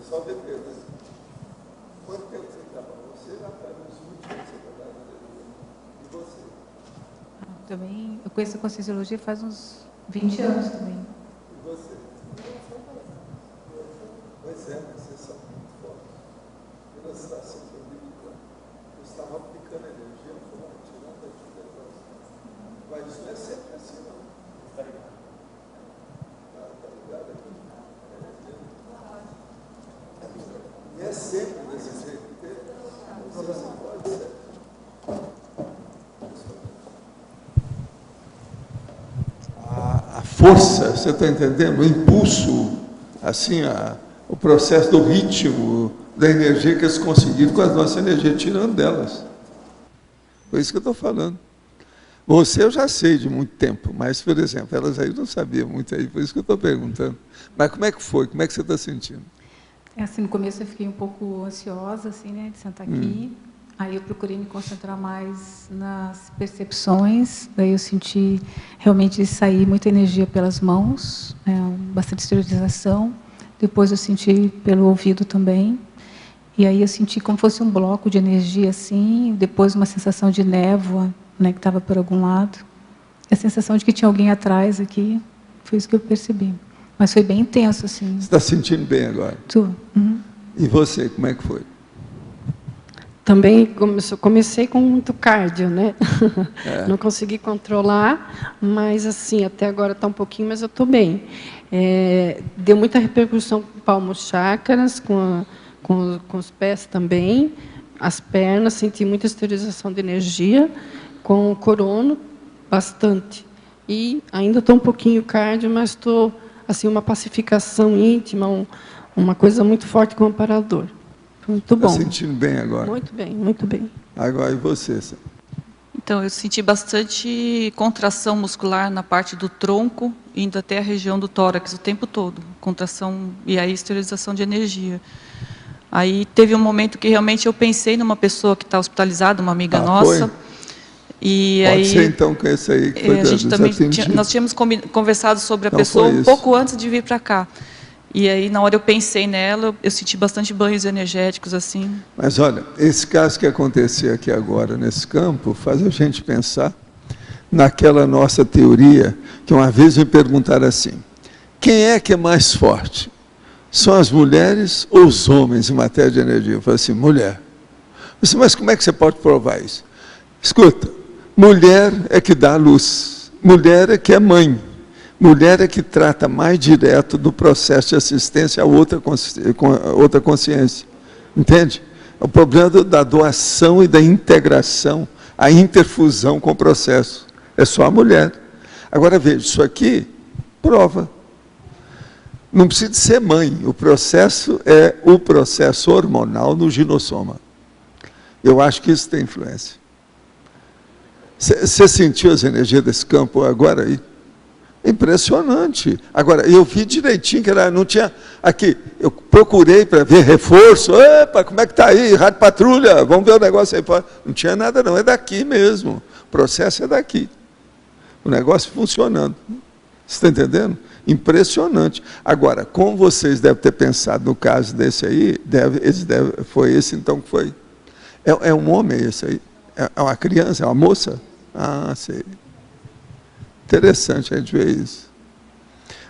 Só depende. Quanto tempo você estava? Você já está nos últimos secretários de você? Também, eu conheço a Conscienciologia faz uns 20 anos também. E você? Pois é, mas vocês são muito fortes. Pela situação que eu vi, eu estava aplicando energia, eu fui tirando a atividade. Mas isso não é sempre assim, não. Está ligado? Está ligado aqui? E é sempre desse jeito. Você pode ser. A força, você está entendendo? O impulso, assim, o processo do ritmo, da energia que eles conseguiram com a nossa energia, tirando delas. Foi isso que eu estou falando. Você eu já sei de muito tempo, mas, por exemplo, elas aí não sabiam muito aí, por isso que eu estou perguntando. Mas como é que foi? Como é que você está sentindo? Assim, no começo eu fiquei um pouco ansiosa, assim, né, de sentar aqui. Aí eu procurei me concentrar mais nas percepções. Daí eu senti realmente sair muita energia pelas mãos, bastante esterilização. Depois eu senti pelo ouvido também. E aí eu senti como fosse um bloco de energia, assim. Depois uma sensação de névoa, né, que estava por algum lado. E a sensação de que tinha alguém atrás aqui. Foi isso que eu percebi. Mas foi bem intenso, assim. Você está sentindo bem agora? Estou. Uhum. E você, como é que foi? Também comecei com muito cardio, né? Não consegui controlar, mas assim, até agora está um pouquinho, mas eu estou bem. Deu muita repercussão com o palmo chakras, com os pés também, as pernas, senti muita esterilização de energia, com o corono, bastante. E ainda estou um pouquinho cardio, mas estou assim, uma pacificação íntima, uma coisa muito forte com o amparador. Muito bom. Está sentindo bem agora? Muito bem, muito bem. Agora, e você? Então, eu senti bastante contração muscular na parte do tronco, indo até a região do tórax o tempo todo. Contração e aí esterilização de energia. Aí teve um momento que realmente eu pensei numa pessoa que está hospitalizada, uma amiga nossa. Foi? E Pode aí, ser então com esse aí que foi a gente também nós tínhamos conversado sobre a então, pessoa um pouco antes de vir para cá. E aí, na hora eu pensei nela, eu senti bastante banhos energéticos, assim. Mas olha, esse caso que aconteceu aqui agora, nesse campo, faz a gente pensar naquela nossa teoria, que uma vez me perguntaram assim, quem é que é mais forte? São as mulheres ou os homens em matéria de energia? Eu falei assim, mulher. Eu disse, mas como é que você pode provar isso? Escuta, mulher é que dá a luz, mulher é que é mãe, mulher é que trata mais direto do processo de assistência a outra consciência, entende? É o problema da doação e da integração, a interfusão com o processo, é só a mulher. Agora veja, isso aqui prova. Não precisa de ser mãe, o processo é o processo hormonal no ginossoma. Eu acho que isso tem influência. Você sentiu as energias desse campo agora aí? Impressionante. Agora, eu vi direitinho que ela não tinha... Aqui, eu procurei para ver reforço. Epa, como é que está aí? Rádio Patrulha, vamos ver o negócio aí. Não tinha nada não, é daqui mesmo. O processo é daqui. O negócio funcionando. Você está entendendo? Impressionante. Agora, como vocês devem ter pensado no caso desse aí, foi esse então que foi. É um homem esse aí? É uma criança? É uma moça? Ah, sei. Interessante a gente ver isso.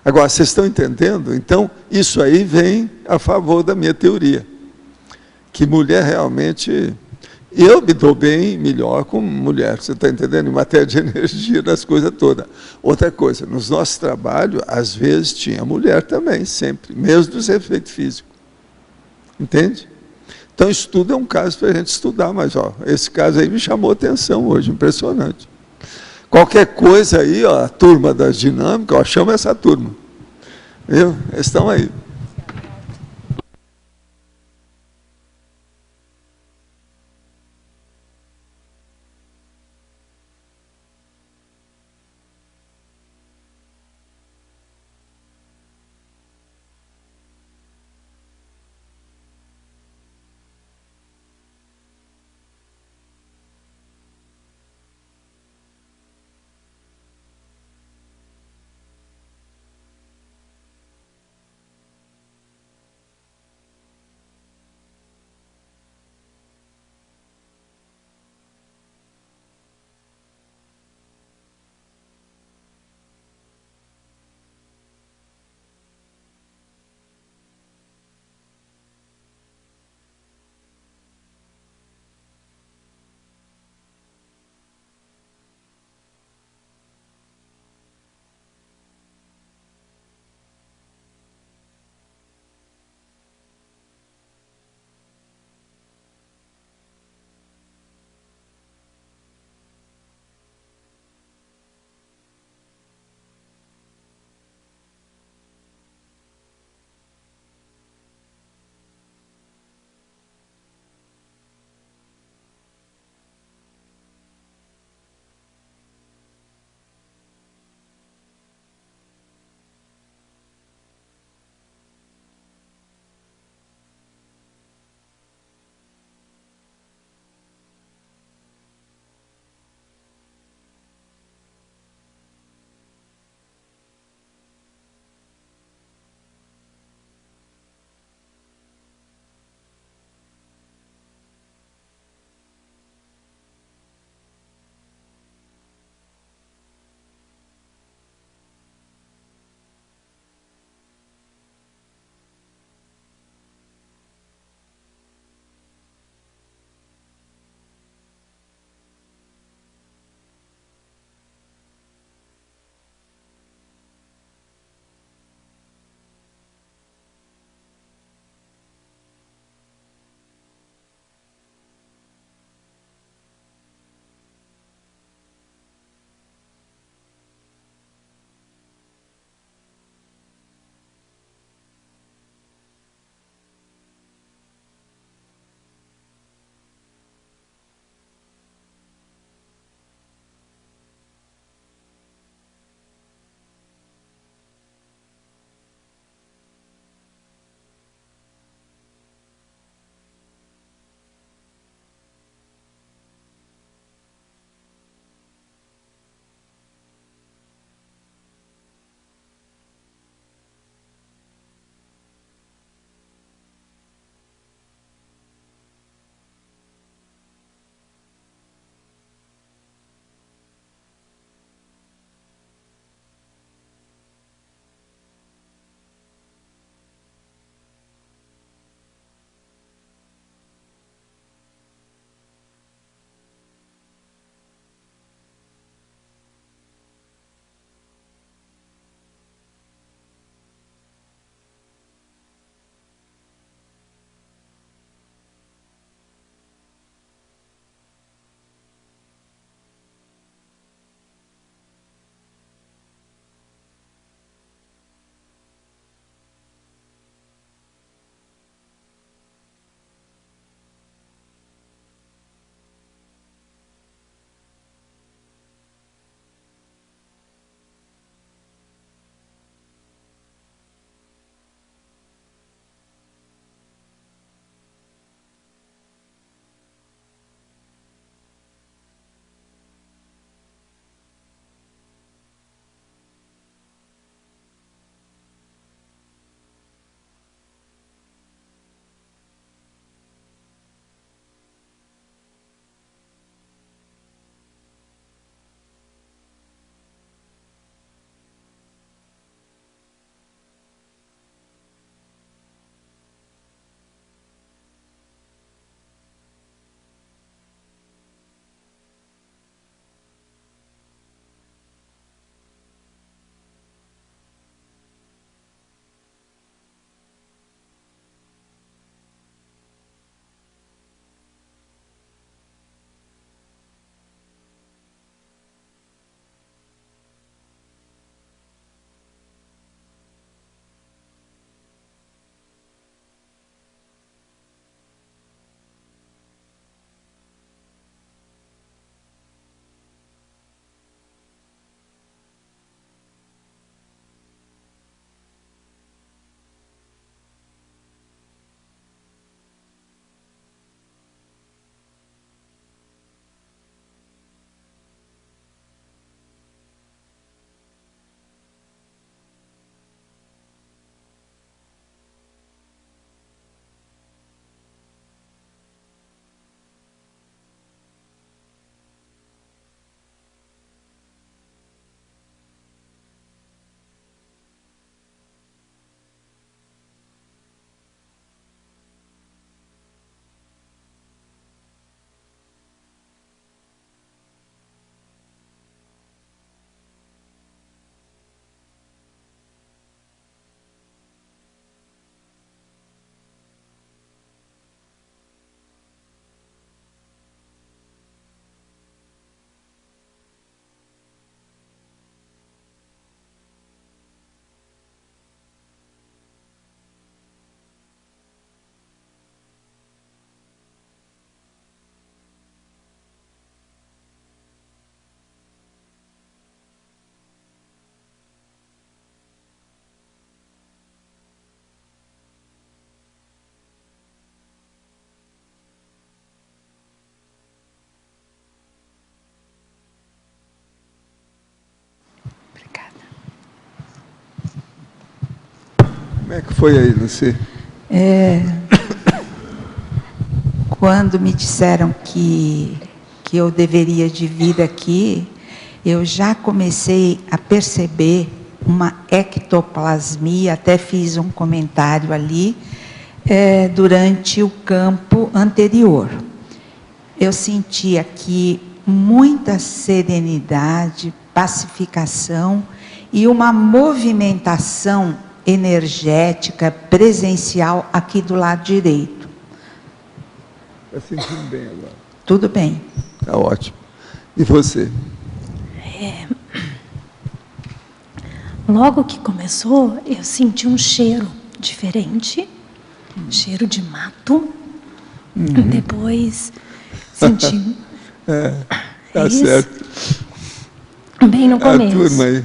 Agora, vocês estão entendendo? Então, isso aí vem a favor da minha teoria. Que mulher realmente... Eu me dou bem melhor com mulher, você está entendendo? Em matéria de energia, das coisas todas. Outra coisa, nos nossos trabalhos, às vezes tinha mulher também, sempre, mesmo dos efeitos físicos. Entende? Então, isso tudo é um caso para a gente estudar, mas ó, esse caso aí me chamou a atenção hoje, impressionante. Qualquer coisa aí, ó, a turma das dinâmicas, ó, chama essa turma. Viu? Eles estão aí. Como é que foi aí, Luci? Quando me disseram que eu deveria de vir aqui, eu já comecei a perceber uma ectoplasmia, até fiz um comentário ali, durante o campo anterior. Eu senti aqui muita serenidade, pacificação e uma movimentação energética presencial aqui do lado direito. Está sentindo bem agora? Tudo bem. Está ótimo. E você? Logo que começou, eu senti um cheiro diferente, cheiro de mato. Depois senti... Tá certo. Bem no começo. A turma aí.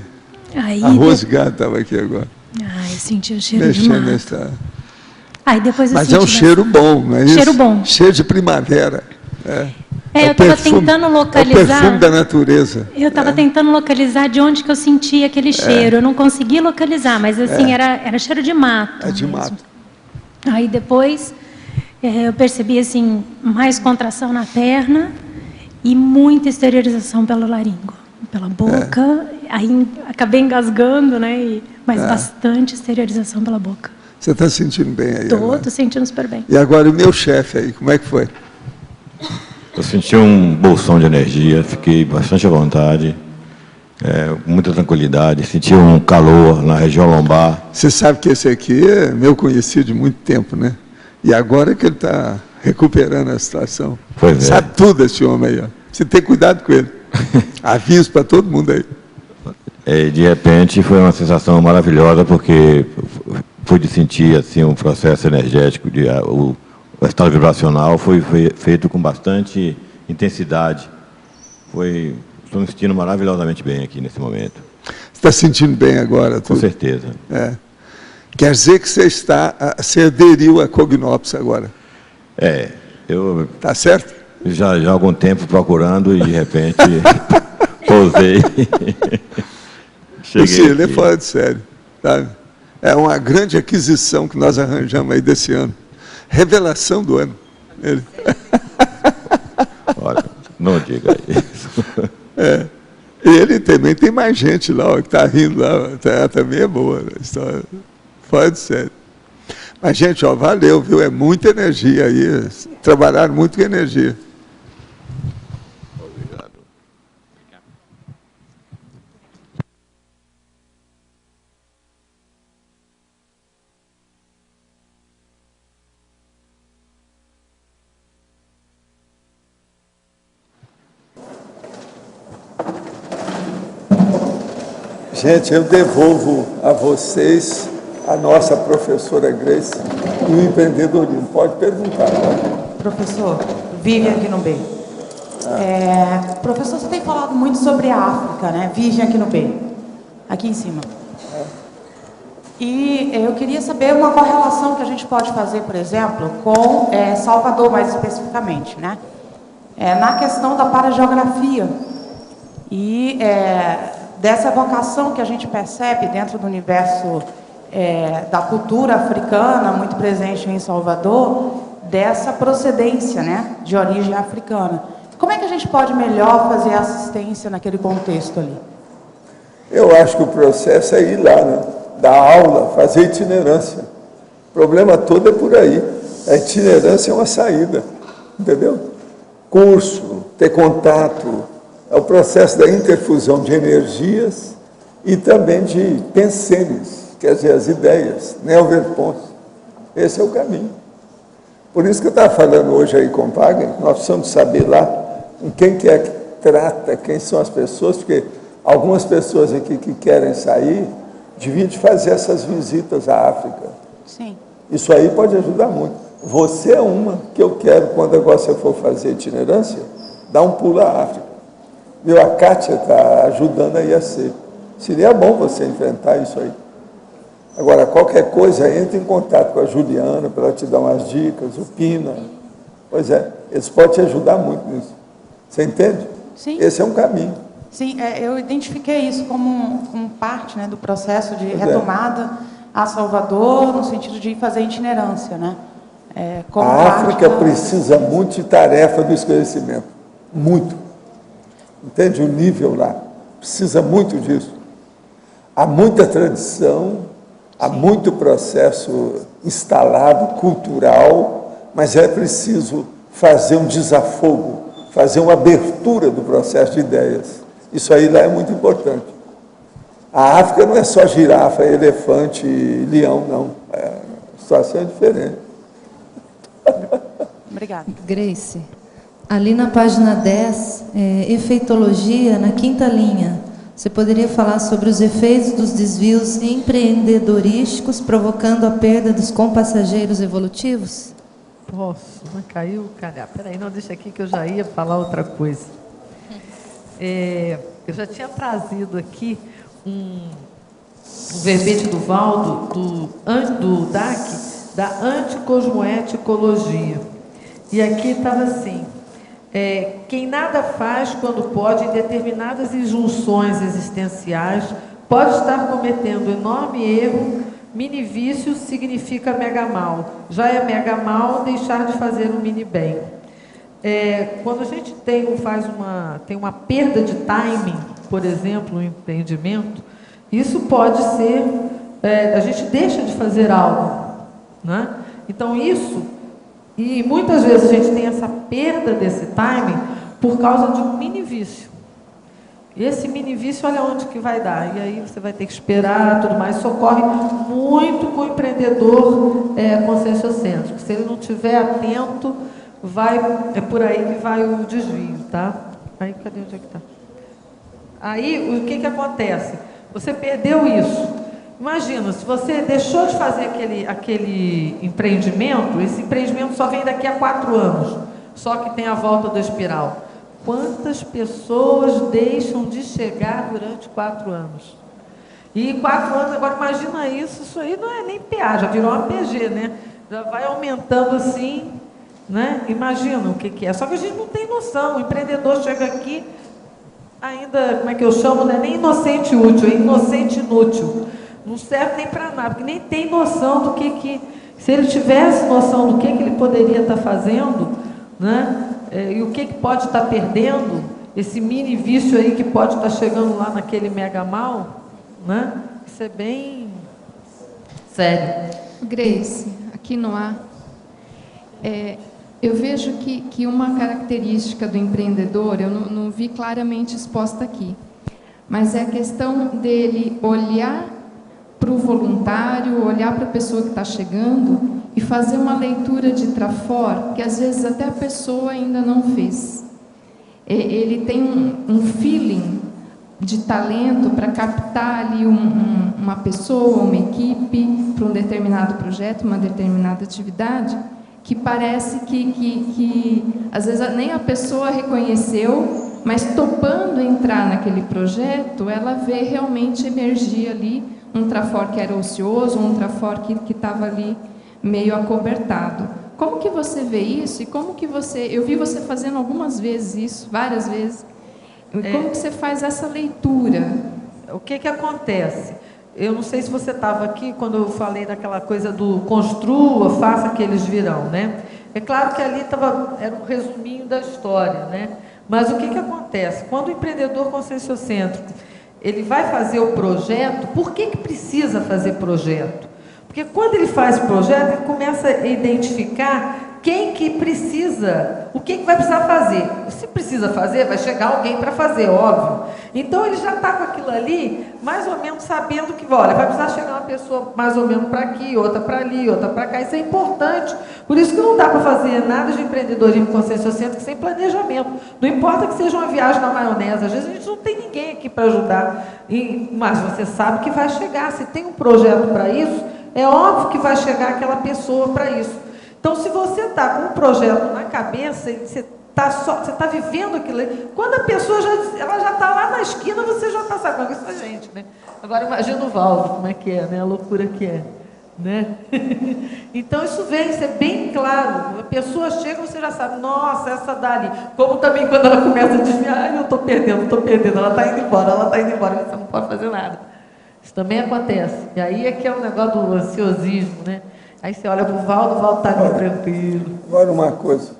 A Rosgado estava aqui agora. Eu senti o cheiro de mato. Aí depois eu Mas senti é um cheiro bom, não é isso? Cheiro bom. Cheiro de primavera. Eu estava tentando localizar... É o perfume da natureza. Eu estava tentando localizar de onde que eu sentia aquele cheiro. Eu não consegui localizar, mas assim, era cheiro de mato. É de mesmo. mato. Aí depois eu percebi assim, mais contração na perna e muita exteriorização pelo laringo, pela boca. Aí acabei engasgando, né? Mas bastante exteriorização pela boca. Você está sentindo bem aí? Estou sentindo super bem. E agora o meu chefe aí, como é que foi? Eu senti um bolsão de energia, fiquei bastante à vontade, com muita tranquilidade, senti um calor na região lombar. Você sabe que esse aqui é meu conhecido de muito tempo, né? E agora que ele está recuperando a situação. Pois é. Sabe tudo esse homem aí, ó. Você tem cuidado com ele. Aviso para todo mundo aí. De repente foi uma sensação maravilhosa, porque pude sentir assim, um processo energético, o estado vibracional foi feito com bastante intensidade. Estou me sentindo maravilhosamente bem aqui nesse momento. Você está sentindo bem agora? Com certeza. Quer dizer que você aderiu a Cognops agora? Eu... Tá certo? Já há algum tempo procurando e de repente pousei. Cheguei ele é fora de série, sabe? É uma grande aquisição que nós arranjamos aí desse ano. Revelação do ano. Olha, não diga isso. E ele também tem mais gente lá, ó, que está rindo lá. Também é boa a história. Fora de série. Mas, gente, ó, valeu, viu? É muita energia aí. Trabalharam muito com energia. Obrigado. Gente, eu devolvo a vocês a nossa professora Grace e o empreendedorismo. Pode perguntar. Professor, Vivian aqui no B. Professor, você tem falado muito sobre a África, né? Vivian aqui no B. Aqui em cima. E eu queria saber uma correlação que a gente pode fazer, por exemplo, com Salvador, mais especificamente, né? Na questão da parageografia. E dessa evocação que a gente percebe dentro do universo da cultura africana, muito presente em Salvador, dessa procedência, né, de origem africana. Como é que a gente pode melhor fazer assistência naquele contexto ali? Eu acho que o processo é ir lá, né? Dar aula, fazer itinerância. O problema todo é por aí. A itinerância é uma saída, entendeu? Curso, ter contato, é o processo da interfusão de energias e também de penseres, quer dizer, as ideias, neoverpons. Esse é o caminho. Por isso que eu estava falando hoje aí com o Wagner, nós precisamos saber lá com quem que é que trata, quem são as pessoas, porque algumas pessoas aqui que querem sair deviam de fazer essas visitas à África. Sim. Isso aí pode ajudar muito. Você é uma que eu quero, quando agora você for fazer itinerância, dar um pulo à África. Viu? A Kátia está ajudando aí a ser. Seria bom você enfrentar isso aí. Agora, qualquer coisa, entre em contato com a Juliana para ela te dar umas dicas, o Pina. Pois é, eles podem te ajudar muito nisso. Você entende? Sim. Esse é um caminho. Sim, eu identifiquei isso como parte, né, do processo de retomada a Salvador, no sentido de fazer itinerância, né? A África precisa muito de tarefa do esclarecimento, muito. Entende o nível lá? Precisa muito disso. Há muita tradição, há muito processo instalado, cultural, mas é preciso fazer um desafogo, fazer uma abertura do processo de ideias. Isso aí lá é muito importante. A África não é só girafa, elefante, leão, não. A situação é diferente. Obrigada. Grace, ali na página 10, efeitologia, na 5ª linha, você poderia falar sobre os efeitos dos desvios empreendedorísticos provocando a perda dos compassageiros evolutivos? Posso, mas caiu, calhar. Peraí, não, deixa aqui que eu já ia falar outra coisa. Eu já tinha trazido aqui um verbete do Valdo, do DAC, da anticosmoeticologia. E aqui estava assim, quem nada faz quando pode, em determinadas injunções existenciais, pode estar cometendo enorme erro. Mini vício significa mega mal. Já é mega mal deixar de fazer um mini bem. Quando a gente tem uma perda de timing, por exemplo, no empreendimento, isso pode ser, a gente deixa de fazer algo, né? Então isso, e muitas vezes a gente tem essa perda desse timing por causa de um mini vício. E esse mini vício, olha onde que vai dar. E aí você vai ter que esperar, tudo mais. Isso ocorre muito com o empreendedor conscienciocêntrico. Se ele não estiver atento, é por aí que vai o desvio, tá? Aí, cadê onde é que tá? Aí, o que acontece? Você perdeu isso. Imagina, se você deixou de fazer aquele empreendimento, esse empreendimento só vem daqui a 4 anos, só que tem a volta da espiral. Quantas pessoas deixam de chegar durante 4 anos? E 4 anos, agora imagina isso aí não é nem PA, já virou uma PG, né? Já vai aumentando assim, né? Imagina o que é. Só que a gente não tem noção. O empreendedor chega aqui, ainda, como é que eu chamo? Não é nem inocente útil, é inocente inútil. Não serve nem para nada, porque nem tem noção do que se ele tivesse noção do que ele poderia estar fazendo, né? E o que pode estar perdendo, esse mini vício aí que pode estar chegando lá naquele mega mal, né? Isso é bem sério. Grace, aqui no ar, eu vejo que uma característica do empreendedor, eu não vi claramente exposta aqui, mas é a questão dele olhar para o voluntário, olhar para a pessoa que está chegando e fazer uma leitura de trafor, que às vezes até a pessoa ainda não fez. Ele tem um feeling de talento para captar ali uma pessoa, uma equipe, para um determinado projeto, uma determinada atividade, que parece que às vezes nem a pessoa reconheceu, mas topando entrar naquele projeto, ela vê realmente emergir ali um trafor que era ocioso, um trafor que estava ali meio acobertado. Como que você vê isso? E como que eu vi você fazendo algumas vezes isso, várias vezes. Como que você faz essa leitura? O que acontece? Eu não sei se você estava aqui quando eu falei daquela coisa do construa, faça que eles virão, né? É claro que ali era um resuminho da história, né? Mas o que acontece? Quando o empreendedor conscienciocêntrico ele vai fazer o projeto, por que precisa fazer projeto? Porque quando ele faz projeto, ele começa a identificar quem que precisa, o que vai precisar fazer. Se precisa fazer, vai chegar alguém para fazer, óbvio. Então, ele já está com aquilo ali, mais ou menos sabendo que, olha, vai precisar chegar uma pessoa mais ou menos para aqui, outra para ali, outra para cá. Isso é importante. Por isso que não dá para fazer nada de empreendedorismo conscienciocêntrico sem planejamento. Não importa que seja uma viagem na maionese. Às vezes, a gente não tem ninguém aqui para ajudar. Mas você sabe que vai chegar. Se tem um projeto para isso, é óbvio que vai chegar aquela pessoa para isso. Então, se você está com um projeto na cabeça e você está vivendo aquilo ali, quando a pessoa já está lá na esquina, você já está sabendo. Isso é gente, né? Agora, imagina o Valdo, como é que é, né? A loucura que é, né? Então, isso é bem claro. A pessoa chega, você já sabe, nossa, essa dali. Como também quando ela começa a desviar, eu estou perdendo, ela está indo embora, você não pode fazer nada. Isso também acontece. E aí é que é o negócio do ansiosismo, né? Aí você olha para o Valdo está ali tranquilo. Agora uma coisa.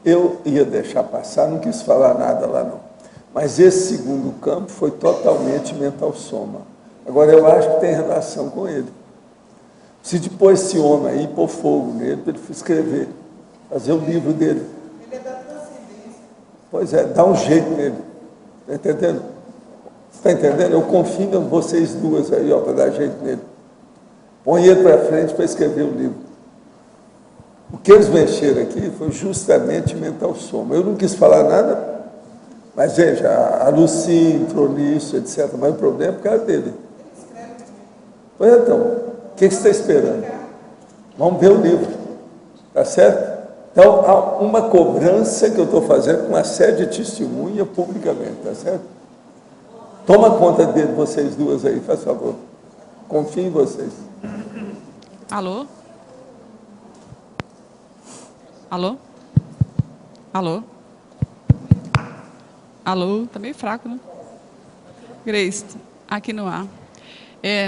Eu ia deixar passar, não quis falar nada lá não. Mas esse segundo campo foi totalmente mental soma. Agora eu acho que tem relação com ele. Se depois esse homem aí pôr fogo nele, para ele escrever, fazer o livro dele. Ele é da transcendência. Pois é, dá um jeito nele. Está entendendo? Está entendendo? Eu confio em vocês duas aí, para dar jeito nele. Põe ele para frente para escrever o livro. O que eles mexeram aqui foi justamente mental soma. Eu não quis falar nada, mas veja, a Lucy entrou nisso, etc. Mas o problema é por causa dele. Pois então, o que você está esperando? Vamos ver o livro, tá certo? Então, há uma cobrança que eu estou fazendo com uma série de testemunha publicamente, tá certo? Toma conta dele, vocês duas aí, faz favor. Confio em vocês. Alô? Alô? Alô? Alô? Tá meio fraco, né? Grace, aqui no ar.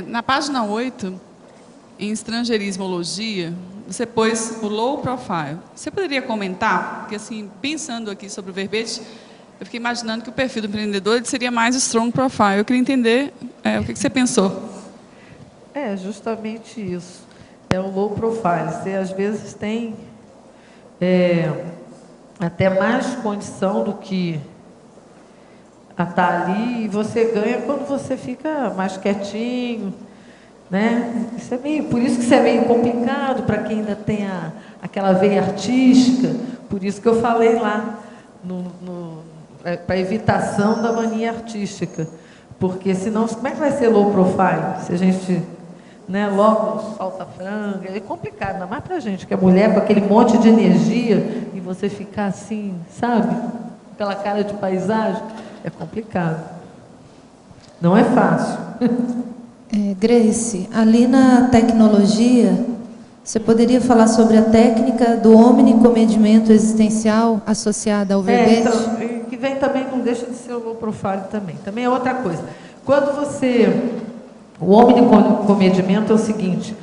Na página 8, em estrangeirismologia, você pôs o low profile. Você poderia comentar? Porque, assim, pensando aqui sobre o verbete, eu fiquei imaginando que o perfil do empreendedor ele seria mais strong profile. Eu queria entender o que você pensou. É justamente isso. É o low profile. Você, às vezes, tem até mais condição do que a estar ali, e você ganha quando você fica mais quietinho, né? Isso é meio, por isso que isso é meio complicado para quem ainda tem aquela veia artística, por isso que eu falei lá, para evitação da mania artística, porque senão, como é que vai ser low profile? Se a gente, né, logo solta franga, é complicado, ainda mais para a gente, que é mulher com aquele monte de energia, e você ficar assim, sabe? Aquela cara de paisagem, é complicado. Não é fácil. Grace, ali na tecnologia, você poderia falar sobre a técnica do omnicomedimento existencial associada ao verbete? Então, que vem também, não deixa de ser o low profile também. Também é outra coisa. Quando você... O omnicomedimento é o seguinte,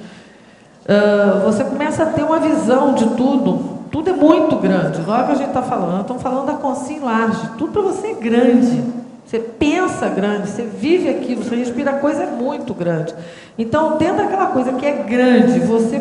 você começa a ter uma visão de tudo. Tudo é muito grande. Na hora que a gente está falando, nós estamos falando da consciência large. Tudo para você é grande. Você pensa grande, você vive aquilo, você respira coisa é muito grande. Então, dentro daquela coisa que é grande, você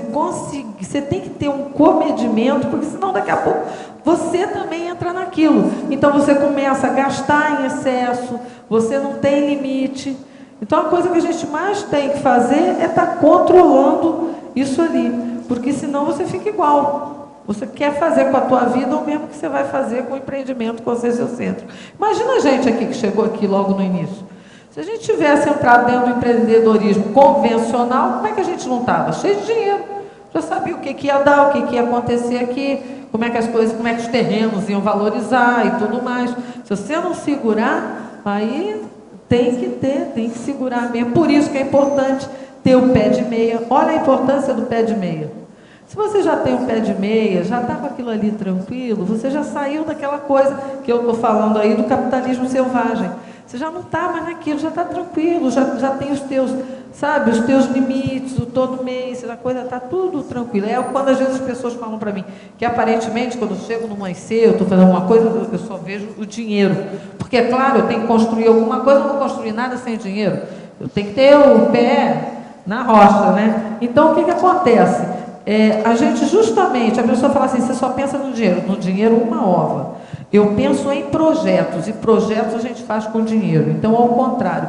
tem que ter um comedimento, porque senão daqui a pouco você também entra naquilo. Então, você começa a gastar em excesso, você não tem limite. Então, a coisa que a gente mais tem que fazer é estar controlando isso ali, porque senão você fica igual. Você quer fazer com a tua vida o mesmo que você vai fazer com o empreendimento conscienciocêntrico. Imagina a gente aqui que chegou aqui logo no início. Se a gente tivesse entrado dentro do empreendedorismo convencional, como é que a gente não estava? Cheio de dinheiro. Já sabia o que ia dar, o que ia acontecer aqui, como é que as coisas, como é que os terrenos iam valorizar e tudo mais. Se você não segurar, aí tem que segurar mesmo. Por isso que é importante ter o pé de meia. Olha a importância do pé de meia. Se você já tem um pé de meia, já está com aquilo ali tranquilo, você já saiu daquela coisa que eu estou falando aí do capitalismo selvagem. Você já não está mais naquilo, já está tranquilo, já tem os teus, sabe, os teus limites, o todo mês, a coisa está tudo tranquilo. É quando às vezes as pessoas falam para mim que aparentemente quando eu chego no Mãe Ser, eu estou fazendo uma coisa, eu só vejo o dinheiro. Porque, é claro, eu tenho que construir alguma coisa, eu não vou construir nada sem dinheiro. Eu tenho que ter o pé na rocha, né? Então, o que acontece? A gente justamente, a pessoa fala assim, você só pensa no dinheiro uma ova. Eu penso em projetos, e projetos a gente faz com dinheiro. Então, ao contrário,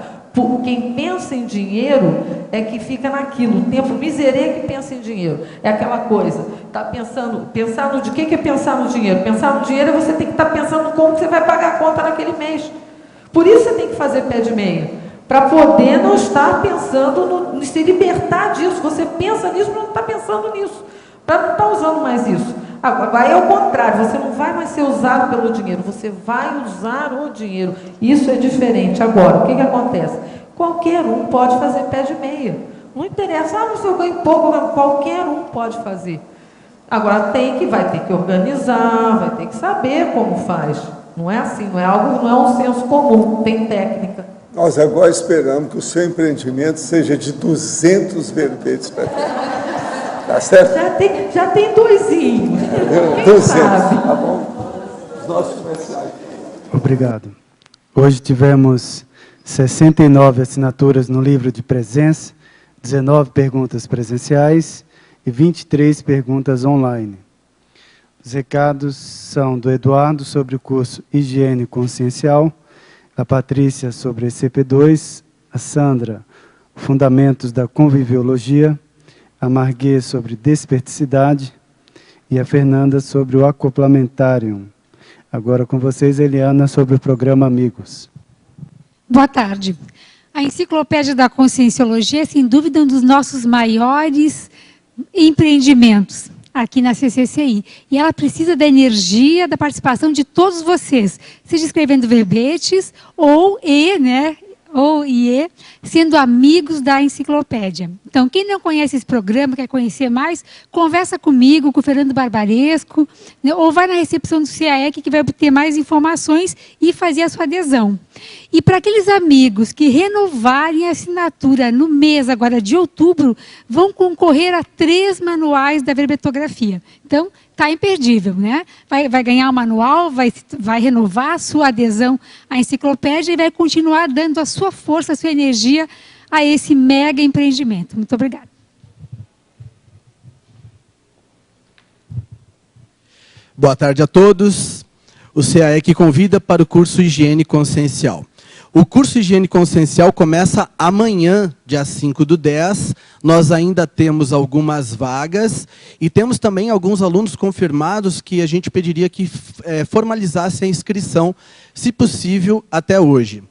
quem pensa em dinheiro é que fica naquilo, o tempo miserê que pensa em dinheiro. É aquela coisa, está pensando, pensar no... De que é pensar no dinheiro? Pensar no dinheiro é você tem que estar pensando como você vai pagar a conta naquele mês. Por isso você tem que fazer pé de meia. Para poder não estar pensando, se libertar disso. Você pensa nisso para não estar pensando nisso. Para não estar usando mais isso. Agora, é o contrário, você não vai mais ser usado pelo dinheiro, você vai usar o dinheiro. Isso é diferente. Agora, o que acontece? Qualquer um pode fazer pé de meia. Não interessa, não sei, eu ganho pouco, qualquer um pode fazer. Agora, vai ter que organizar, vai ter que saber como faz. Não é assim, não é um senso comum, tem técnica. Nós agora esperamos que o seu empreendimento seja de 200 verbetes para cá. Tá certo? Já tem doisinho. 200, tá bom? Os nossos comerciais. Obrigado. Hoje tivemos 69 assinaturas no livro de presença, 19 perguntas presenciais e 23 perguntas online. Os recados são do Eduardo sobre o curso Higiene Consciencial, a Patrícia sobre ECP2, a Sandra, Fundamentos da Conviviologia, a Marguê sobre Desperticidade e a Fernanda sobre o Acoplamentarium. Agora com vocês, Eliana, sobre o programa Amigos. Boa tarde. A Enciclopédia da Conscienciologia é, sem dúvida, um dos nossos maiores empreendimentos aqui na CCCI. E ela precisa da energia, da participação de todos vocês, seja escrevendo verbetes ou sendo amigos da enciclopédia. Então, quem não conhece esse programa, quer conhecer mais, conversa comigo, com o Fernando Barbaresco, né, ou vai na recepção do CAEC, que vai obter mais informações e fazer a sua adesão. E para aqueles amigos que renovarem a assinatura no mês agora de outubro, vão concorrer a 3 manuais da verbetografia. Então, está imperdível, né? Vai ganhar o manual, vai renovar a sua adesão à enciclopédia e vai continuar dando a sua força, a sua energia a esse mega empreendimento. Muito obrigada. Boa tarde a todos. O CAEC convida para o curso Higiene Consciencial. O curso Higiene Consciencial começa amanhã, dia 5/10. Nós ainda temos algumas vagas e temos também alguns alunos confirmados que a gente pediria que formalizasse a inscrição, se possível, até hoje.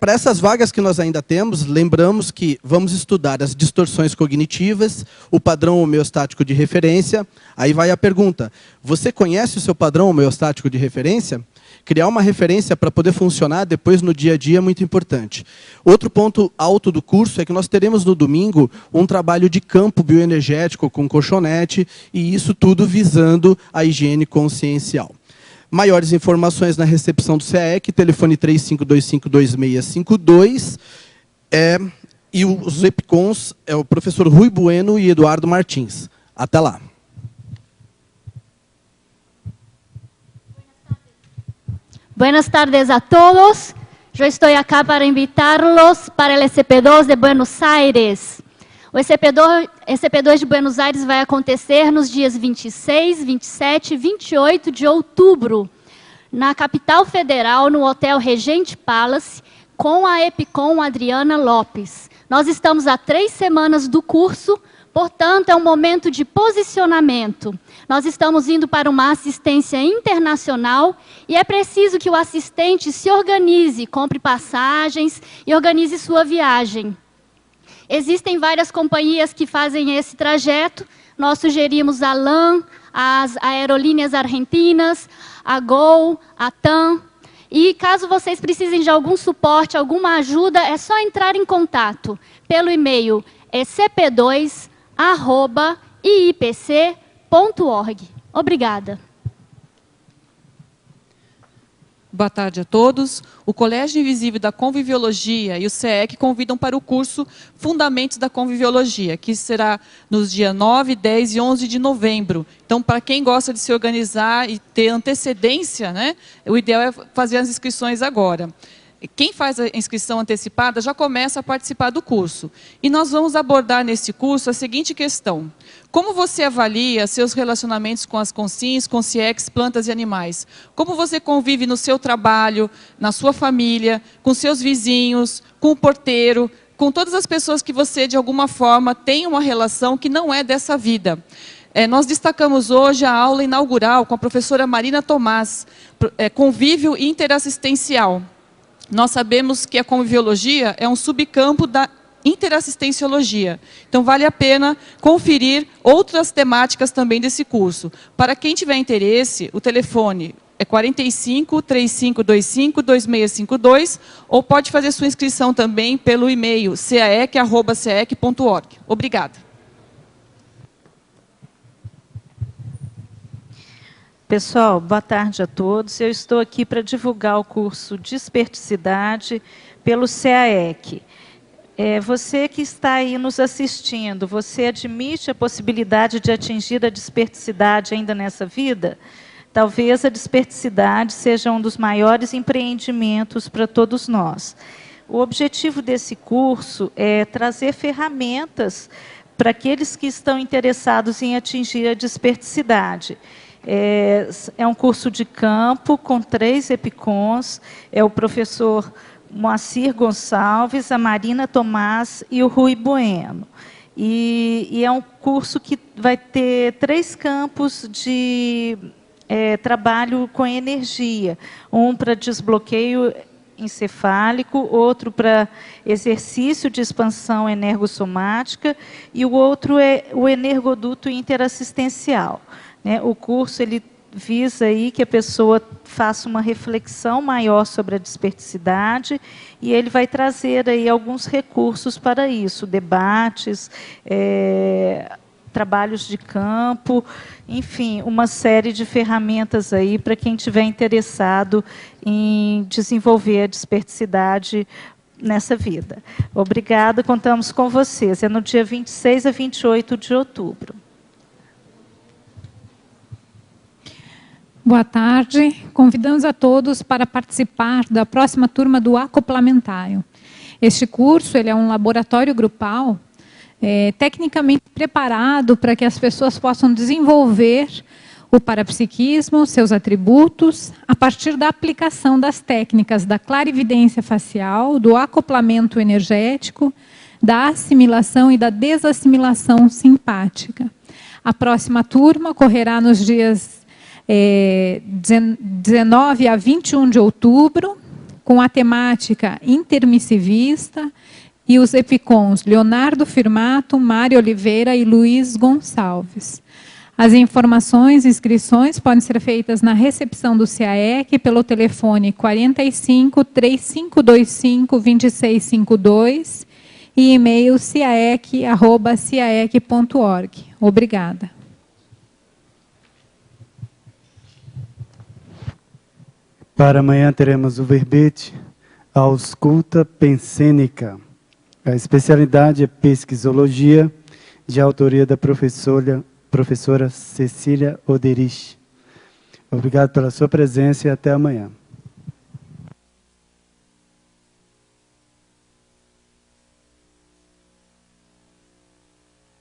Para essas vagas que nós ainda temos, lembramos que vamos estudar as distorções cognitivas, o padrão homeostático de referência. Aí vai a pergunta: você conhece o seu padrão homeostático de referência? Criar uma referência para poder funcionar depois no dia a dia é muito importante. Outro ponto alto do curso é que nós teremos no domingo um trabalho de campo bioenergético com colchonete, e isso tudo visando a higiene consciencial. Maiores informações na recepção do CAEC, telefone 35252652, e os EPCONs é o professor Rui Bueno e Eduardo Martins. Até lá. Buenas tardes a todos. Eu estou aqui para invitar-los para o ECP2 de Buenos Aires. O ECP2 de Buenos Aires vai acontecer nos dias 26, 27 e 28 de outubro, na capital federal, no Hotel Regente Palace, com a EPCON Adriana Lopes. Nós estamos há 3 semanas do curso, portanto, é um momento de posicionamento. Nós estamos indo para uma assistência internacional e é preciso que o assistente se organize, compre passagens e organize sua viagem. Existem várias companhias que fazem esse trajeto. Nós sugerimos a LAN, as aerolíneas argentinas, a Gol, a TAM. E caso vocês precisem de algum suporte, alguma ajuda, é só entrar em contato pelo e-mail ecp2@iipc.org. Obrigada. Boa tarde a todos. O Colégio Invisível da Conviviologia e o CAEC convidam para o curso Fundamentos da Conviviologia, que será nos dias 9, 10 e 11 de novembro. Então, para quem gosta de se organizar e ter antecedência, né, o ideal é fazer as inscrições agora. Quem faz a inscrição antecipada já começa a participar do curso. E nós vamos abordar nesse curso a seguinte questão: como você avalia seus relacionamentos com as consciências, consciex, plantas e animais? Como você convive no seu trabalho, na sua família, com seus vizinhos, com o porteiro, com todas as pessoas que você, de alguma forma, tem uma relação que não é dessa vida? Nós destacamos hoje a aula inaugural com a professora Marina Tomás, Convívio Interassistencial. Nós sabemos que a conviviologia é um subcampo da interassistenciologia. Então, vale a pena conferir outras temáticas também desse curso. Para quem tiver interesse, o telefone é 45 3525 2652, ou pode fazer sua inscrição também pelo e-mail caec@caec.org. Obrigada. Pessoal, boa tarde a todos. Eu estou aqui para divulgar o curso Desperticidade pelo CAEC. Você que está aí nos assistindo, você admite a possibilidade de atingir a desperticidade ainda nessa vida? Talvez a desperticidade seja um dos maiores empreendimentos para todos nós. O objetivo desse curso é trazer ferramentas para aqueles que estão interessados em atingir a desperticidade. É um curso de campo com 3 EPICONs, é o professor Moacir Gonçalves, a Marina Tomás e o Rui Bueno. E é um curso que vai ter 3 campos de trabalho com energia. Um para desbloqueio encefálico, outro para exercício de expansão energossomática e o outro é o energoduto interassistencial. O curso ele visa aí que a pessoa faça uma reflexão maior sobre a desperticidade e ele vai trazer aí alguns recursos para isso, debates, trabalhos de campo, enfim, uma série de ferramentas aí para quem estiver interessado em desenvolver a desperticidade nessa vida. Obrigada, contamos com vocês. É no dia 26 a 28 de outubro. Boa tarde. Convidamos a todos para participar da próxima turma do Acoplamentário. Este curso ele é um laboratório grupal tecnicamente preparado para que as pessoas possam desenvolver o parapsiquismo, seus atributos, a partir da aplicação das técnicas da clarividência facial, do acoplamento energético, da assimilação e da desassimilação simpática. A próxima turma ocorrerá nos dias 19 a 21 de outubro, com a temática intermissivista, e os EPICONs Leonardo Firmato, Mário Oliveira e Luiz Gonçalves. As informações e inscrições podem ser feitas na recepção do CAEC pelo telefone 45 3525 2652 e e-mail caec@caec.org. Obrigada. Para amanhã teremos o verbete Ausculta Pensênica. A especialidade é pesquisologia, de autoria da professora Cecília Oderich. Obrigado pela sua presença e até amanhã.